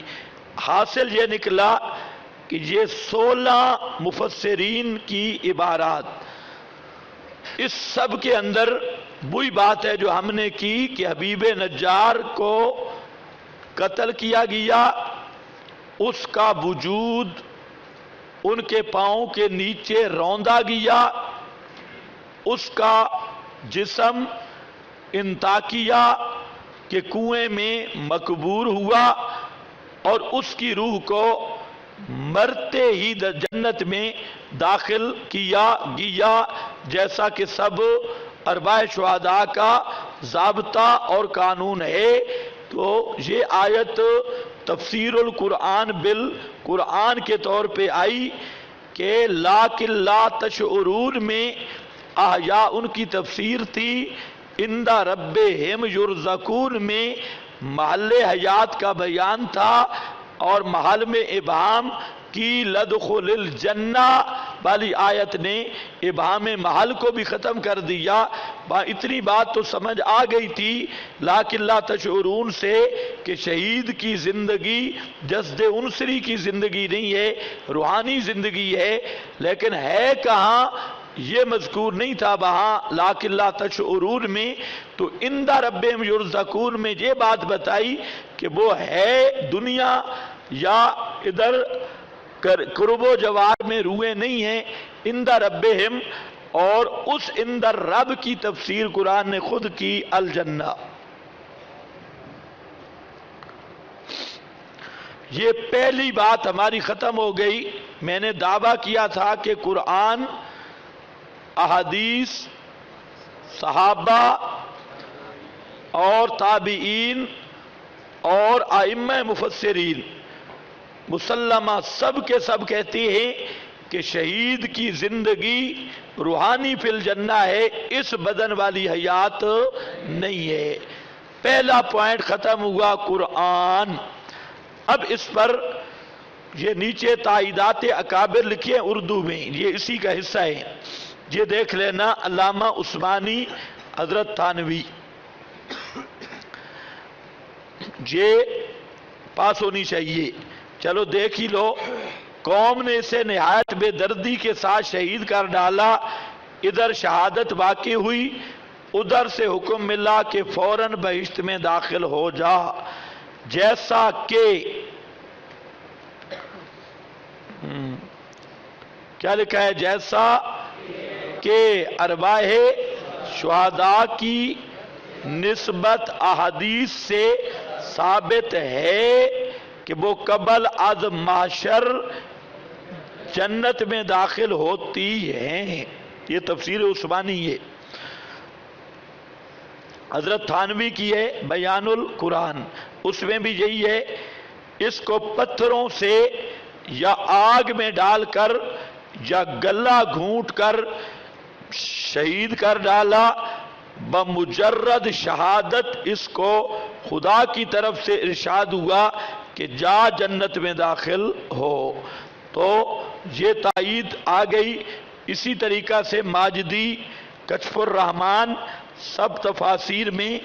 حاصل یہ نکلا کہ یہ 16 مفسرین کی عبارات، اس سب کے اندر وہی بات ہے جو ہم نے کی کہ حبیب نجار کو قتل کیا گیا، اس کا وجود ان کے پاؤں کے نیچے روندا گیا، اس کا جسم انطاکیہ کے کنویں میں مقبور ہوا، اور اس کی روح کو مرتے ہی جنت میں داخل کیا گیا، جیسا کہ سب ارواح شہداء کا ضابطہ اور قانون ہے۔ تو یہ آیت تفسیر القرآن بالقرآن کے طور پہ آئی کہ لیکن لا تشعرون میں احیاء ان کی تفسیر تھی، عند ربہم یرزقون میں محل حیات کا بیان تھا، اور محل میں ابہام کی لدخل الجنہ والی آیت نے ابہام محل کو بھی ختم کر دیا۔ اتنی بات تو سمجھ آ گئی تھی لیکن لا تشعرون سے کہ شہید کی زندگی جسد انصری کی زندگی نہیں ہے، روحانی زندگی ہے، لیکن ہے کہاں یہ مذکور نہیں تھا وہاں لیکن لا تشعرون میں، تو عند ربہم یرزقون میں یہ بات بتائی کہ وہ ہے دنیا یا ادھر قرب و جوار میں روحیں نہیں ہیں، عند ربہم، اور اس اندر رب کی تفسیر قرآن نے خود کی الجنہ. یہ پہلی بات ہماری ختم ہو گئی. میں نے دعویٰ کیا تھا کہ قرآن، احادیث، صحابہ اور تابعین اور ائمہ مفسرین مسلمہ سب کے سب کہتی ہیں کہ شہید کی زندگی روحانی فی الجنہ ہے، اس بدن والی حیات نہیں ہے. پہلا پوائنٹ ختم ہوا قرآن. اب اس پر یہ نیچے تائیدات اکابر لکھی ہیں اردو میں، یہ اسی کا حصہ ہے. یہ دیکھ لینا، علامہ عثمانی، حضرت تھانوی، یہ پاس ہونی چاہیے. چلو دیکھ ہی لو. قوم نے اسے نہایت بے دردی کے ساتھ شہید کر ڈالا. ادھر شہادت واقع ہوئی، ادھر سے حکم ملا کہ فوراً بہشت میں داخل ہو جا، جیسا کہ کیا لکھا ہے؟ جیسا کہ ارواح شہداء کی نسبت احادیث سے ثابت ہے کہ وہ قبل از محشر جنت میں داخل ہوتی ہیں. یہ تفسیر عثمانی ہے، حضرت تھانوی کی ہے بیان القرآن. اس میں بھی یہی ہے. اس کو پتھروں سے یا آگ میں ڈال کر یا گلا گھونٹ کر شہید کر ڈالا. بمجرد شہادت اس کو خدا کی طرف سے ارشاد ہوا کہ جا جنت میں داخل ہو. تو یہ تائید آ گئی. اسی طریقہ سے ماجدی، کشف الرحمن، سب تفاسیر میں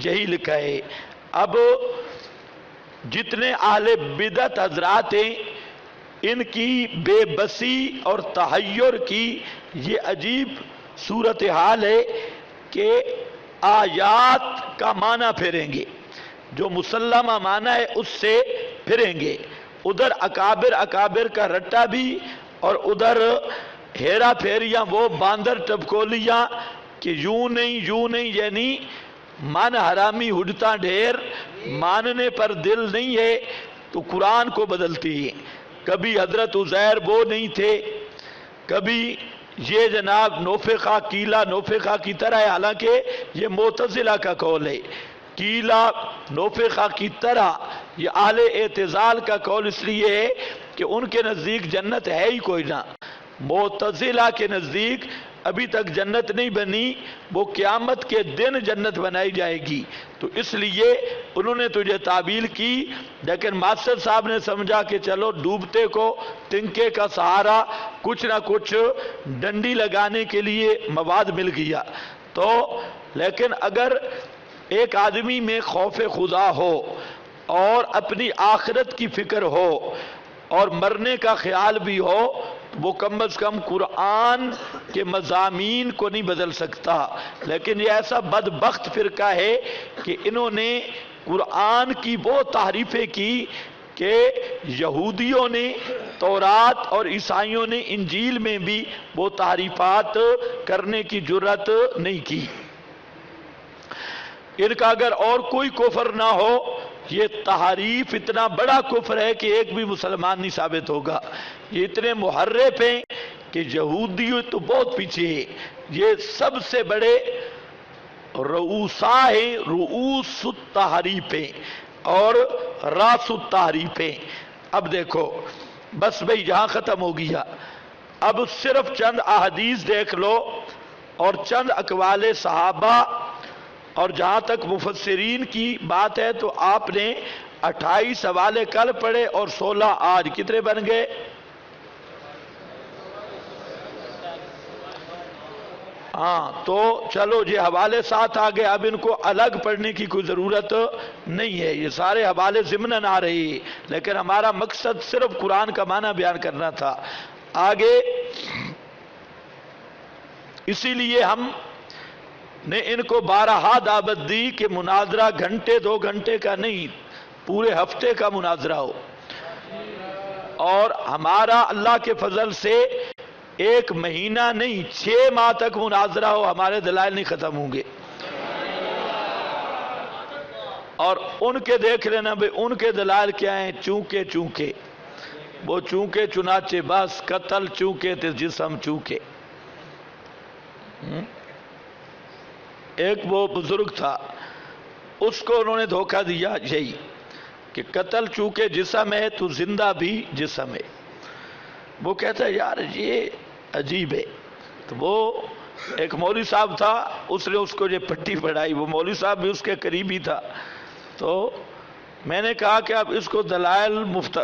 یہی لکھا ہے. اب جتنے اہل بدعت حضرات ہیں، ان کی بے بسی اور تحیر کی یہ عجیب صورتحال ہے کہ آیات کا معنی پھیریں گے، جو مسلمہ معنی ہے اس سے پھریں گے. ادھر اکابر کا رٹا بھی، اور ادھر ہیرا پھیریاں، وہ باندر ٹپکولیاں کہ یوں نہیں، یعنی من حرامی ہڈتا ڈھیر، ماننے پر دل نہیں ہے تو قرآن کو بدلتی ہے. کبھی حضرت عزیر وہ نہیں تھے، کبھی یہ جناب نوفقہ کیلا نوفقہ کی طرح ہے. حالانکہ یہ معتزلہ کا قول ہے. کیلا نوفقہ کی طرح یہ اہل اعتزال کا قول اس لیے ہے کہ ان کے نزدیک جنت ہے ہی کوئی نہ. معتزلہ کے نزدیک ابھی تک جنت نہیں بنی، وہ قیامت کے دن جنت بنائی جائے گی. تو اس لیے انہوں نے تجھے تعبیل کی. لیکن ماسٹر صاحب نے سمجھا کہ چلو ڈوبتے کو تنکے کا سہارا، کچھ نہ کچھ ڈنڈی لگانے کے لیے مواد مل گیا. تو لیکن اگر ایک آدمی میں خوف خدا ہو اور اپنی آخرت کی فکر ہو اور مرنے کا خیال بھی ہو، وہ کم از کم قرآن کے مضامین کو نہیں بدل سکتا. لیکن یہ ایسا بدبخت فرقہ ہے کہ انہوں نے قرآن کی وہ تحریفیں کی کہ یہودیوں نے تورات اور عیسائیوں نے انجیل میں بھی وہ تحریفات کرنے کی جرات نہیں کی. ان کا اگر اور کوئی کفر نہ ہو، یہ تحریف اتنا بڑا کفر ہے کہ ایک بھی مسلمان نہیں ثابت ہوگا. یہ اتنے محرف ہیں کہ یہودی تو بہت پیچھے ہے. یہ سب سے بڑے رؤوسا ہیں، رؤوس التحریفیں اور راس التحریفیں. اب دیکھو بس بھئی یہاں ختم ہو گیا. اب صرف چند احادیث دیکھ لو اور چند اقوال صحابہ، اور جہاں تک مفسرین کی بات ہے تو آپ نے 28 حوالے کل پڑھے اور 16 آج. کتنے بن گئے؟ ہاں. تو چلو یہ حوالے ساتھ آ گئے. اب ان کو الگ پڑھنے کی کوئی ضرورت نہیں ہے، یہ سارے حوالے ضمناً آ رہی ہے. لیکن ہمارا مقصد صرف قرآن کا معنی بیان کرنا تھا. آگے اسی لیے ہم نے ان کو بارہا دعوت دی کہ مناظرہ گھنٹے 2 گھنٹے کا نہیں، پورے ہفتے کا مناظرہ ہو. اور ہمارا اللہ کے فضل سے ایک مہینہ نہیں 6 ماہ تک مناظرہ ہو ہمارے دلائل نہیں ختم ہوں گے. اور ان کے دیکھ لینا بھئی ان کے دلائل کیا ہیں. چونکہ وہ چونکہ چنانچہ بس قتل چونکہ تے جسم چونکہ. ایک وہ بزرگ تھا اس کو انہوں نے دھوکہ دیا یہی کہ قتل چونکہ جسم ہے تو زندہ بھی جسم ہے. وہ کہتا ہے یار یہ عجیب ہے. تو وہ ایک مولوی صاحب تھا اس نے اس کو یہ پٹی پڑھائی. وہ مولوی صاحب بھی اس کے قریبی تھا. تو میں نے کہا کہ اب اس کو دلائل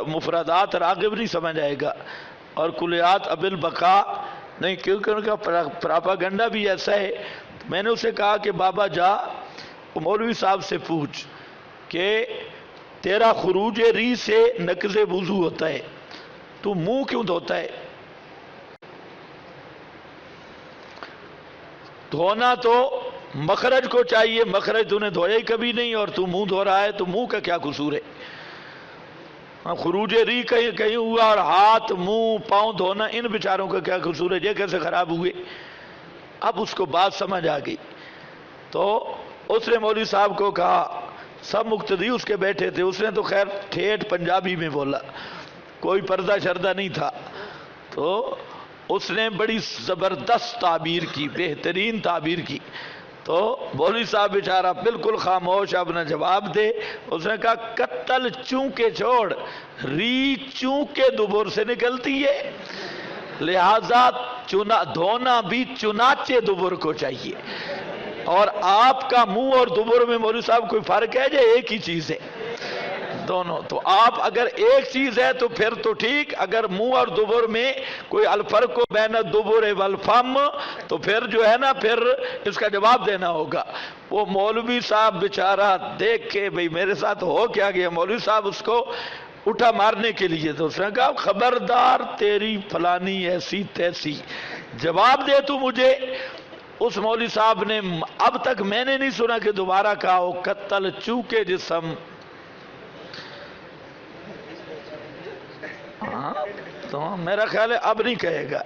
مفردات راغب نہیں سمجھ آئے گا اور کلیات اب البقاء نہیں, کیونکہ ان کا پراپاگنڈا بھی ایسا ہے. میں نے اسے کہا کہ بابا جا مولوی صاحب سے پوچھ کہ تیرا خروج ری سے نقض وضو ہوتا ہے تو منہ کیوں دھوتا ہے؟ دھونا تو مخرج کو چاہیے, مخرج تو نے دھویا ہی کبھی نہیں اور تو منہ دھو رہا ہے تو منہ کا کیا قصور ہے؟ خروج ری کہیں کہیں ہوا اور ہاتھ منہ پاؤں دھونا ان بیچاروں کا کیا قصور ہے؟ یہ کیسے خراب ہوئے؟ اب اس کو بات سمجھ آ گئی. تو اس نے مولوی صاحب کو کہا, سب مقتدی اس کے بیٹھے تھے, اس نے تو خیر ٹھیٹ پنجابی میں بولا, کوئی پردہ شردہ نہیں تھا. تو اس نے بڑی زبردست تعبیر کی, بہترین تعبیر کی. تو مولوی صاحب بیچارہ بالکل خاموش, اب نہ جواب دے. اس نے کہا قتل چونکہ چھوڑ, ری چونکہ دبر سے نکلتی ہے, لہذا دھونا بھی چنانچہ دبر کو چاہیے. اور آپ کا منہ اور دبر میں مولوی صاحب کوئی فرق ہے جو ایک ہی چیز ہے دونوں؟ تو آپ اگر ایک چیز ہے تو پھر تو ٹھیک, اگر منہ اور دبر میں کوئی الفرق بین الدبر والفم تو پھر جو ہے نا پھر اس کا جواب دینا ہوگا. وہ مولوی صاحب بیچارہ دیکھ کے بھئی میرے ساتھ ہو کیا گیا. مولوی صاحب اس کو اٹھا مارنے کے لیے, تو اس نے کہا خبردار تیری فلانی ایسی تیسی, جواب دے تو مجھے. اس مولوی صاحب نے اب تک میں نے نہیں سنا کہ دوبارہ کہا ہو قتل چونکہ جسم. تو میرا خیال ہے اب نہیں کہے گا.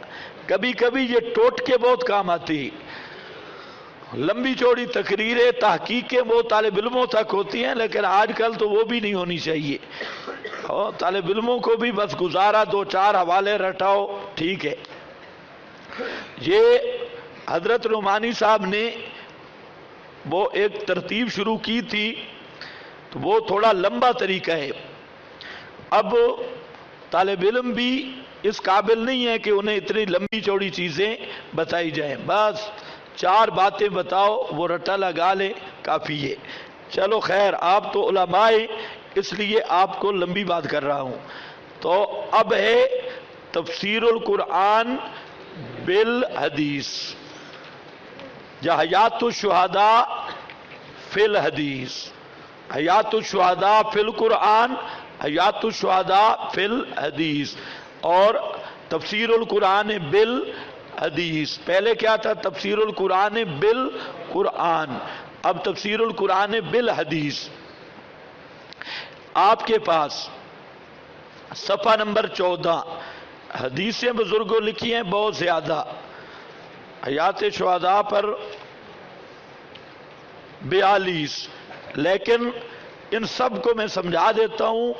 کبھی کبھی یہ ٹوٹ کے بہت کام آتی, لمبی چوڑی تقریریں تحقیقیں وہ طالب علموں تک ہوتی ہیں, لیکن آج کل تو وہ بھی نہیں ہونی چاہیے. اور طالب علموں کو بھی بس گزارا 2-4 حوالے رٹاؤ ٹھیک ہے. یہ حضرت نعمانی صاحب نے وہ ایک ترتیب شروع کی تھی, تو وہ تھوڑا لمبا طریقہ ہے. اب طالب علم بھی اس قابل نہیں ہے کہ انہیں اتنی لمبی چوڑی چیزیں بتائی جائیں. بس 4 باتیں بتاؤ, وہ رٹا لگا لے, کافی ہے. چلو خیر, آپ تو علماء ہیں اس لیے آپ کو لمبی بات کر رہا ہوں. تو اب ہے تفسیر القرآن بالحدیث, یا حیات الشہداء فی الحدیث, حیات الشہداء فی القرآن, حیات الشہداء فی الحدیث, اور تفسیر القرآن بالحدیث. پہلے کیا تھا؟ تفسیر القرآن بالقرآن, اب تفسیر القرآن بالحدیث. آپ کے پاس صفحہ نمبر 14 حدیثیں بزرگوں لکھی ہیں بہت زیادہ, حیات شہداء پر 42, لیکن ان سب کو میں سمجھا دیتا ہوں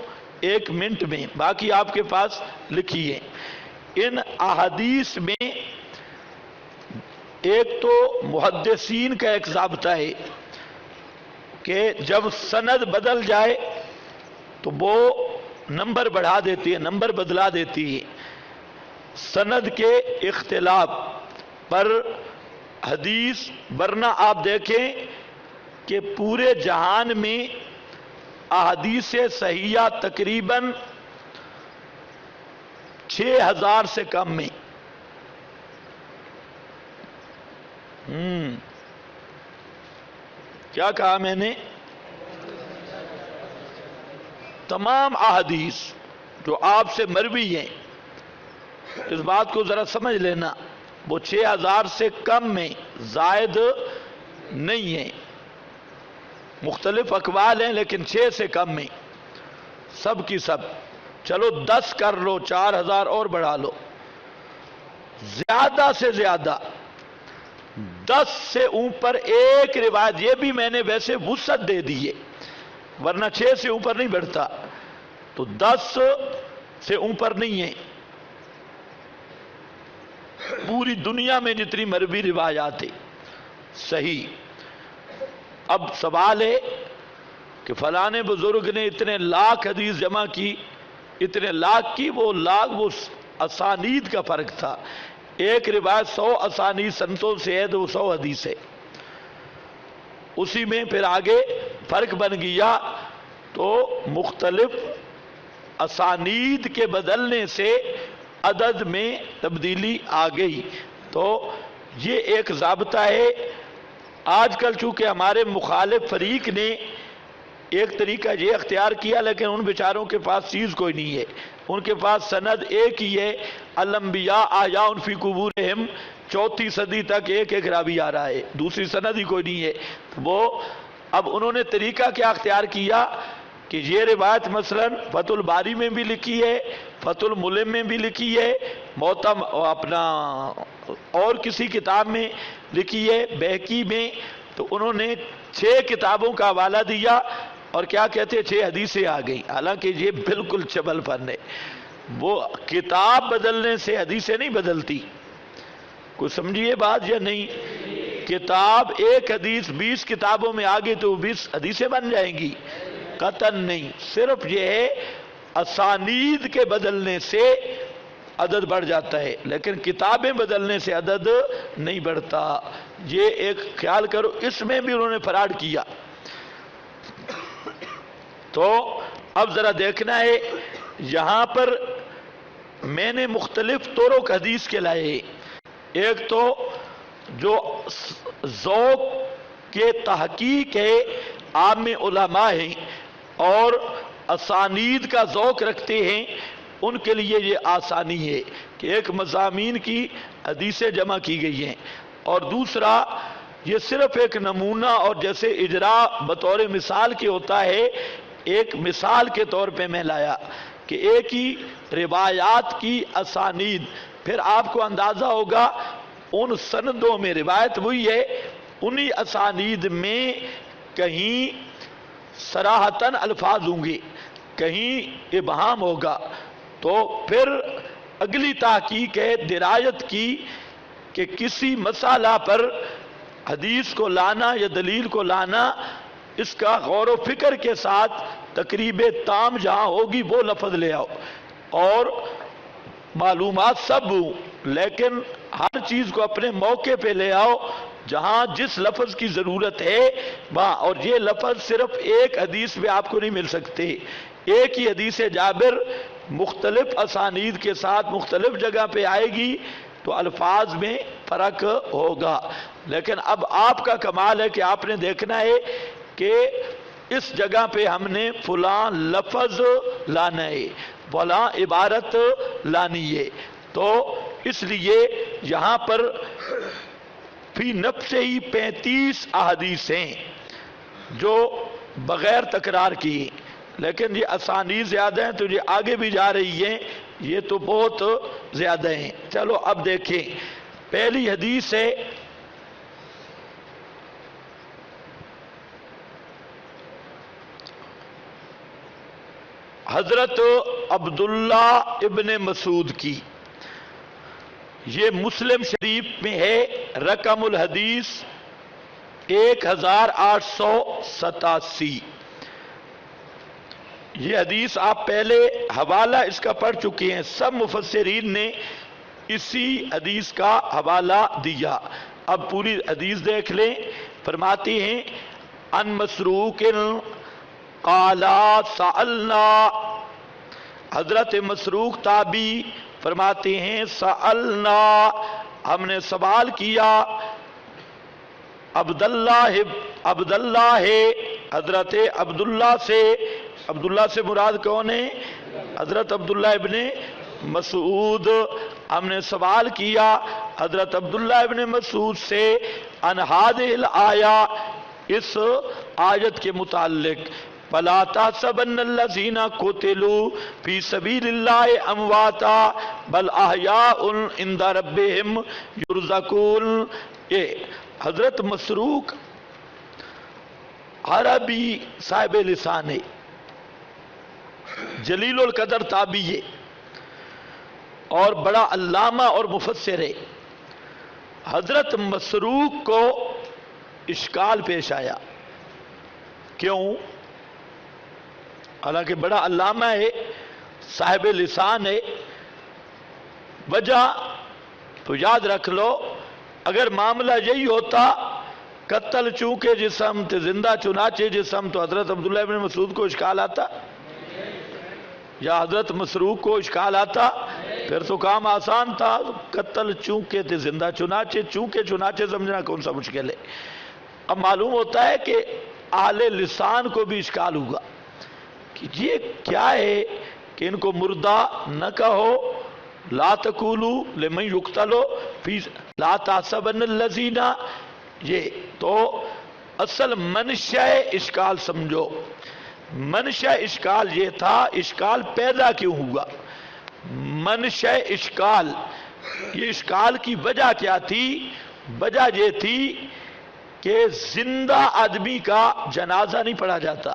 1 منٹ میں, باقی آپ کے پاس لکھی ہے. ان احادیث میں ایک تو محدثین کا ایک ضابطہ ہے کہ جب سند بدل جائے تو وہ نمبر بڑھا دیتی ہے, نمبر بدلا دیتی ہے. سند کے اختلاف پر حدیث, ورنہ آپ دیکھیں کہ پورے جہان میں احادیث صحیحہ تقریباً 6000 سے کم میں. کیا کہا میں نے؟ تمام احادیث جو آپ سے مروی ہیں, اس بات کو ذرا سمجھ لینا, وہ 6000 سے کم میں, زائد نہیں ہیں. مختلف اقوال ہیں لیکن 6 سے کم میں, سب کی سب. چلو 10 کر لو, 4000 اور بڑھا لو, زیادہ سے زیادہ 10 سے اوپر ایک روایت، یہ بھی میں نے ویسے وسعت دے دی ہے ورنہ 6 سے اوپر نہیں بڑھتا، تو 10 سے اوپر نہیں ہے۔ پوری دنیا میں جتنی مروی روایات ہیں صحیح۔ اب سوال ہے کہ فلانے بزرگ نے اتنے لاکھ حدیث جمع کی، اتنے لاکھ کی، وہ اسانید کا فرق تھا، ایک روایت 100 اسانید سنتوں سے ہے تو وہ 100 حدیث ہے، اسی میں پھر آگے فرق بن گیا، تو مختلف اسانید کے بدلنے سے عدد میں تبدیلی آ گئی۔ تو یہ ایک ضابطہ ہے۔ آج کل چونکہ ہمارے مخالف فریق نے ایک طریقہ یہ اختیار کیا، لیکن ان بیچاروں کے پاس چیز کوئی نہیں ہے، ان کے پاس سند ایک ہی ہے، الانبیاء احیاء فی قبورہم، 4 صدی تک ایک راوی آ رہا ہے، دوسری سند ہی کوئی نہیں ہے۔ وہ اب انہوں نے طریقہ کیا اختیار کیا کہ یہ روایت مثلا فتح الباری میں بھی لکھی ہے، فتح الملم میں بھی لکھی ہے، معتم اپنا اور کسی کتاب میں لکھی ہے، بہقی میں، تو انہوں نے 6 کتابوں کا حوالہ دیا اور کیا کہتے ہیں 6 حدیثیں آ گئی، حالانکہ یہ بالکل چبل فن ہے۔ وہ کتاب بدلنے سے حدیثیں نہیں بدلتی، کوئی سمجھیے بات یا نہیں؟ کتاب ایک حدیث 20 کتابوں میں آگے تو 20 حدیثیں بن جائیں گی؟ قطعاً نہیں، صرف یہ ہے اسانید کے بدلنے سے عدد بڑھ جاتا ہے، لیکن کتابیں بدلنے سے عدد نہیں بڑھتا، یہ ایک خیال کرو۔ اس میں بھی انہوں نے فراڈ کیا۔ تو اب ذرا دیکھنا ہے، یہاں پر میں نے مختلف طرق حدیث کے لائے، ایک تو جو ذوق کے تحقیق ہے عام علماء ہیں اور اسانید کا ذوق رکھتے ہیں، ان کے لیے یہ آسانی ہے کہ ایک مضامین کی حدیثیں جمع کی گئی ہیں، اور دوسرا یہ صرف ایک نمونہ اور جیسے اجرا بطور مثال کے ہوتا ہے، ایک مثال کے طور پہ میں لایا کہ ایک ہی روایات کی اسانید، پھر آپ کو اندازہ ہوگا ان سندوں میں روایت وہی ہے، انہی اسانید میں کہیں صراحتاً الفاظ ہوں گے، کہیں ابہام ہوگا، تو پھر اگلی تحقیق ہے درایت کی کہ کسی مسئلہ پر حدیث کو لانا یا دلیل کو لانا، اس کا غور و فکر کے ساتھ تقریب تام جہاں ہوگی وہ لفظ لے آؤ، اور معلومات سب ہوں لیکن ہر چیز کو اپنے موقع پہ لے آؤ، جہاں جس لفظ کی ضرورت ہے وہاں، اور یہ لفظ صرف ایک حدیث میں آپ کو نہیں مل سکتے، ایک ہی حدیث جابر مختلف اسانید کے ساتھ مختلف جگہ پہ آئے گی تو الفاظ میں فرق ہوگا، لیکن اب آپ کا کمال ہے کہ آپ نے دیکھنا ہے کہ اس جگہ پہ ہم نے فلاں لفظ لانا ہے، فلاں عبارت لانی ہے، تو اس لیے یہاں پر فی نفس ہی 35 احادیث ہیں جو بغیر تکرار کی، لیکن یہ اسانید زیادہ ہیں تو یہ آگے بھی جا رہی ہیں، یہ تو بہت زیادہ ہیں۔ چلو اب دیکھیں، پہلی حدیث ہے حضرت عبداللہ ابن مسعود کی، یہ مسلم شریف میں ہے، رقم الحدیث 1887۔ یہ حدیث آپ پہلے حوالہ اس کا پڑھ چکے ہیں، سب مفسرین نے اسی حدیث کا حوالہ دیا۔ اب پوری حدیث دیکھ لیں، فرماتے ہیں ان مسروق قال سألنا، حضرت مسروق تابعی فرماتے ہیں سألنا، ہم نے سوال کیا، عبداللہ ہے حضرت عبداللہ سے، عبداللہ سے مراد کون ہے؟ حضرت عبداللہ ابن مسعود، ہم نے سوال کیا حضرت عبداللہ ابن مسعود سے ان هذه الآیہ، اس آیت کے متعلق، فلا تحسبن الذین قتلوا فی سبیل اللہ امواتا بل احیاء عند ربہم یرزقون. یہ حضرت مسروق عربی صاحب لسان ہے، جلیل القدر تابعی ہے اور بڑا علامہ اور مفسر ہے. حضرت مسروق کو اشکال پیش آیا. کیوں؟ حالانکہ بڑا علامہ ہے، صاحب لسان ہے. وجہ تو یاد رکھ لو، اگر معاملہ یہی ہوتا قتل چونکہ جسم تے زندہ چنانچہ جسم، تو حضرت عبداللہ ابن مسعود کو اشکال آتا یا حضرت مسروق کو اشکال آتا؟ پھر تو کام آسان تھا. قتل چونکہ تے زندہ چنانچہ، چونکہ چنانچہ سمجھنا کون سا مشکل ہے. اب معلوم ہوتا ہے کہ اہل لسان کو بھی اشکال ہوگا کہ یہ کیا ہے کہ ان کو مردہ نہ کہو. لا تقولوا لمن یقتل فی لا تحسبن الذین، یہ تو اصل منشأ اشکال سمجھو. منشأ اشکال یہ تھا، اشکال پیدا کیوں ہوا؟ منشأ اشکال، یہ اشکال کی وجہ کیا تھی؟ وجہ یہ تھی کہ زندہ آدمی کا جنازہ نہیں پڑھا جاتا،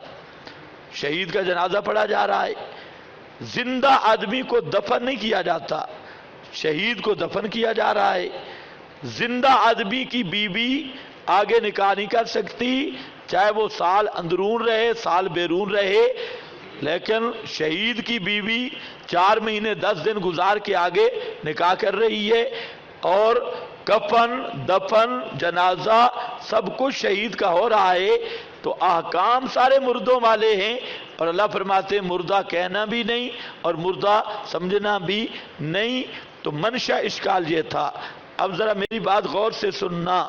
شہید کا جنازہ پڑھا جا رہا ہے. زندہ آدمی کو دفن نہیں کیا جاتا، شہید کو دفن کیا جا رہا ہے. زندہ آدمی کی بیوی آگے نکاح نہیں کر سکتی، چاہے وہ سال اندرون رہے سال بیرون رہے، لیکن شہید کی بیوی 4 مہینے 10 دن گزار کے آگے نکاح کر رہی ہے، اور کفن دفن جنازہ سب کچھ شہید کا ہو رہا ہے. تو احکام سارے مردوں والے ہیں، اور اللہ فرماتے ہیں مردہ کہنا بھی نہیں اور مردہ سمجھنا بھی نہیں. تو منشأ اشکال یہ تھا. اب ذرا میری بات غور سے سننا.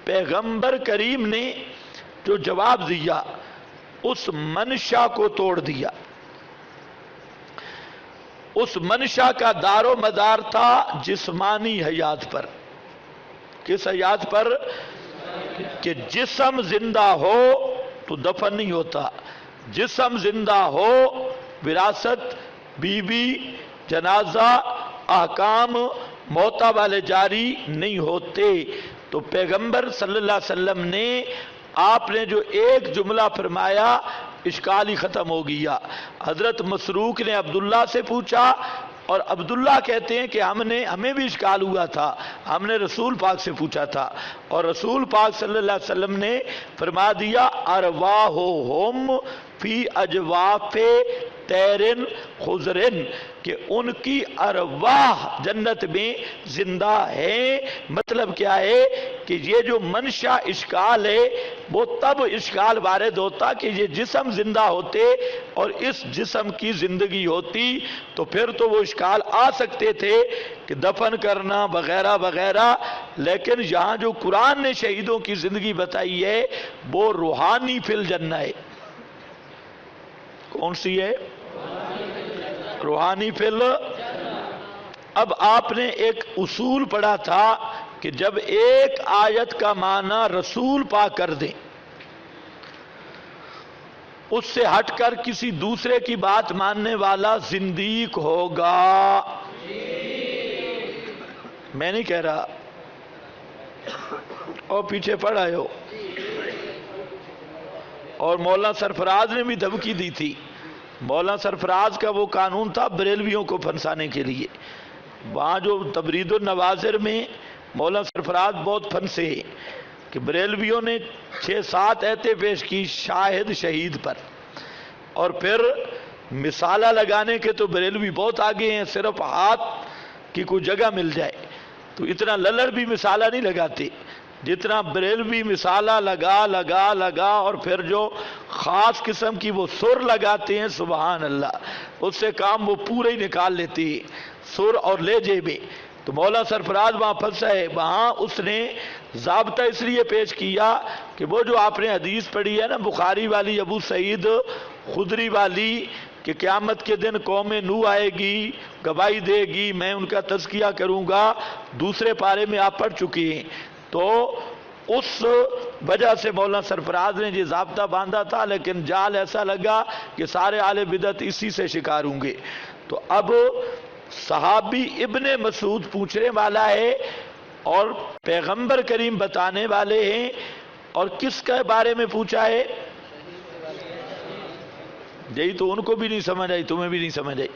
پیغمبر کریم نے جو جواب دیا اس منشا کو توڑ دیا. اس منشا کا دار و مدار تھا جسمانی حیات پر. کس حیات پر؟ کہ جسم زندہ ہو تو دفن نہیں ہوتا، جسم زندہ ہو وراثت، بیوی، جنازہ، احکام موتا والے جاری نہیں ہوتے. تو پیغمبر صلی اللہ علیہ وسلم نے آپ نے جو ایک جملہ فرمایا اشکال ہی ختم ہو گیا. حضرت مسروق نے عبداللہ سے پوچھا اور عبداللہ کہتے ہیں کہ ہمیں بھی اشکال ہوا تھا، ہم نے رسول پاک سے پوچھا تھا اور رسول پاک صلی اللہ علیہ وسلم نے فرما دیا ارواحہم فی اجواف طیرن خضرن، کہ ان کی ارواح جنت میں زندہ ہیں. مطلب کیا ہے کہ یہ جو منشا اشکال ہے وہ تب اشکال وارد ہوتا کہ یہ جسم زندہ ہوتے اور اس جسم کی زندگی ہوتی، تو پھر تو وہ اشکال آ سکتے تھے کہ دفن کرنا وغیرہ وغیرہ. لیکن یہاں جو قرآن نے شہیدوں کی زندگی بتائی ہے وہ روحانی فی الجنہ ہے. کون سی ہے؟ روحانی فی الجنہ. اب آپ نے ایک اصول پڑھا تھا کہ جب ایک آیت کا معنی رسول پاک کر دیں، اس سے ہٹ کر کسی دوسرے کی بات ماننے والا زندیق ہوگا. میں نہیں کہہ رہا، اور پیچھے پڑھ آئے ہو. اور مولانا سرفراز نے بھی دھمکی دی تھی. مولانا سرفراز کا وہ قانون تھا بریلویوں کو پھنسانے کے لیے. وہاں جو تبرید النواظر میں مولانا سرفراز بہت پھنسے کہ بریلویوں نے 6-7 ایتیں پیش کی شاہد شہید پر، اور پھر مثالہ لگانے کے تو بریلوی بہت آگے ہیں، صرف ہاتھ کی کوئی جگہ مل جائے تو اتنا للڑ بھی مثالہ نہیں لگاتے جتنا بریلوی مثالہ لگا اور پھر جو خاص قسم کی وہ سر لگاتے ہیں. سبحان اللہ، اس سے کام وہ پورے ہی نکال لیتے ہیں، سر اور لہجے میں. تو مولانا سرفراز وہاں پھنسا ہے. وہاں اس نے ضابطہ اس لیے پیش کیا کہ وہ جو آپ نے حدیث پڑھی ہے نا بخاری والی، ابو سعید خدری والی، کہ قیامت کے دن قوم نوح آئے گی، گواہی دے گی، میں ان کا تزکیہ کروں گا، دوسرے پارے میں آپ پڑھ چکے ہیں. تو اس وجہ سے مولانا سرفراز نے یہ ضابطہ باندھا تھا، لیکن جال ایسا لگا کہ سارے اہل بدعت اسی سے شکار ہوں گے۔ تو اب صحابی ابن مسعود پوچھنے والا ہے اور پیغمبر کریم بتانے والے ہیں، اور کس کے بارے میں پوچھا ہے؟ یہی تو ان کو بھی نہیں سمجھ آئی، تمہیں بھی نہیں سمجھ آئی۔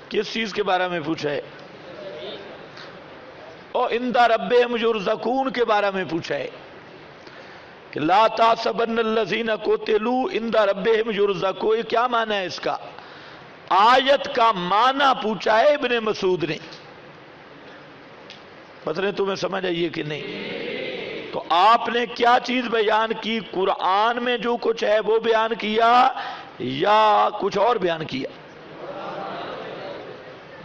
کس چیز کے بارے میں پوچھا ہے؟ اور عند ربہم یرزقون کے بارے میں پوچھا ہے کہ لا تحسبن الذین قتلوا عند ربہم یرزقون، یہ کیا معنی ہے اس کا؟ آیت کا معنی پوچھا ہے ابن مسعود نے۔ پتہ نہیں تمہیں سمجھ آئی ہے کہ نہیں؟ تو آپ نے کیا چیز بیان کی؟ قرآن میں جو کچھ ہے وہ بیان کیا یا کچھ اور بیان کیا؟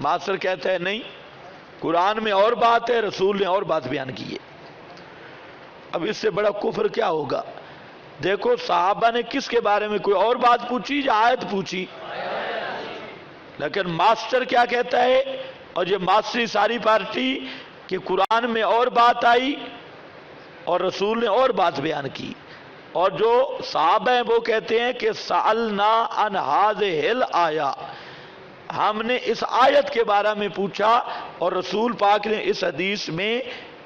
ماسٹر کہتا ہے نہیں، قرآن میں اور بات ہے، رسول نے اور بات بیان کی ہے۔ اب اس سے بڑا کفر کیا ہوگا؟ دیکھو صحابہ نے کس کے بارے میں کوئی اور بات پوچھی یا آیت پوچھی؟ لیکن ماسٹر کیا کہتا ہے، اور یہ ماسٹری ساری پارٹی، کہ قرآن میں اور بات آئی اور رسول نے اور بات بیان کی۔ اور جو صحابہ ہیں وہ کہتے ہیں کہ سألنا عن هذه الآیہ، ہم نے اس آیت کے بارے میں پوچھا، اور رسول پاک نے اس حدیث میں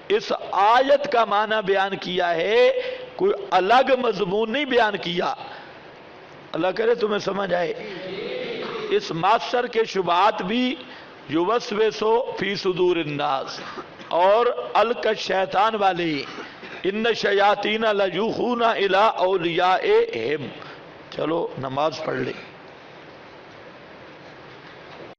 اس آیت کا معنی بیان کیا ہے، کوئی الگ مضمون نہیں بیان کیا۔ اللہ کرے تمہیں سمجھ آئے۔ اس ماسٹر کے شبہات بھی یوسوسو فی صدور الناس اور القى الشیطان والے، ان الشیاطین لیوحون الی اولیائہم۔ چلو نماز پڑھ لیں۔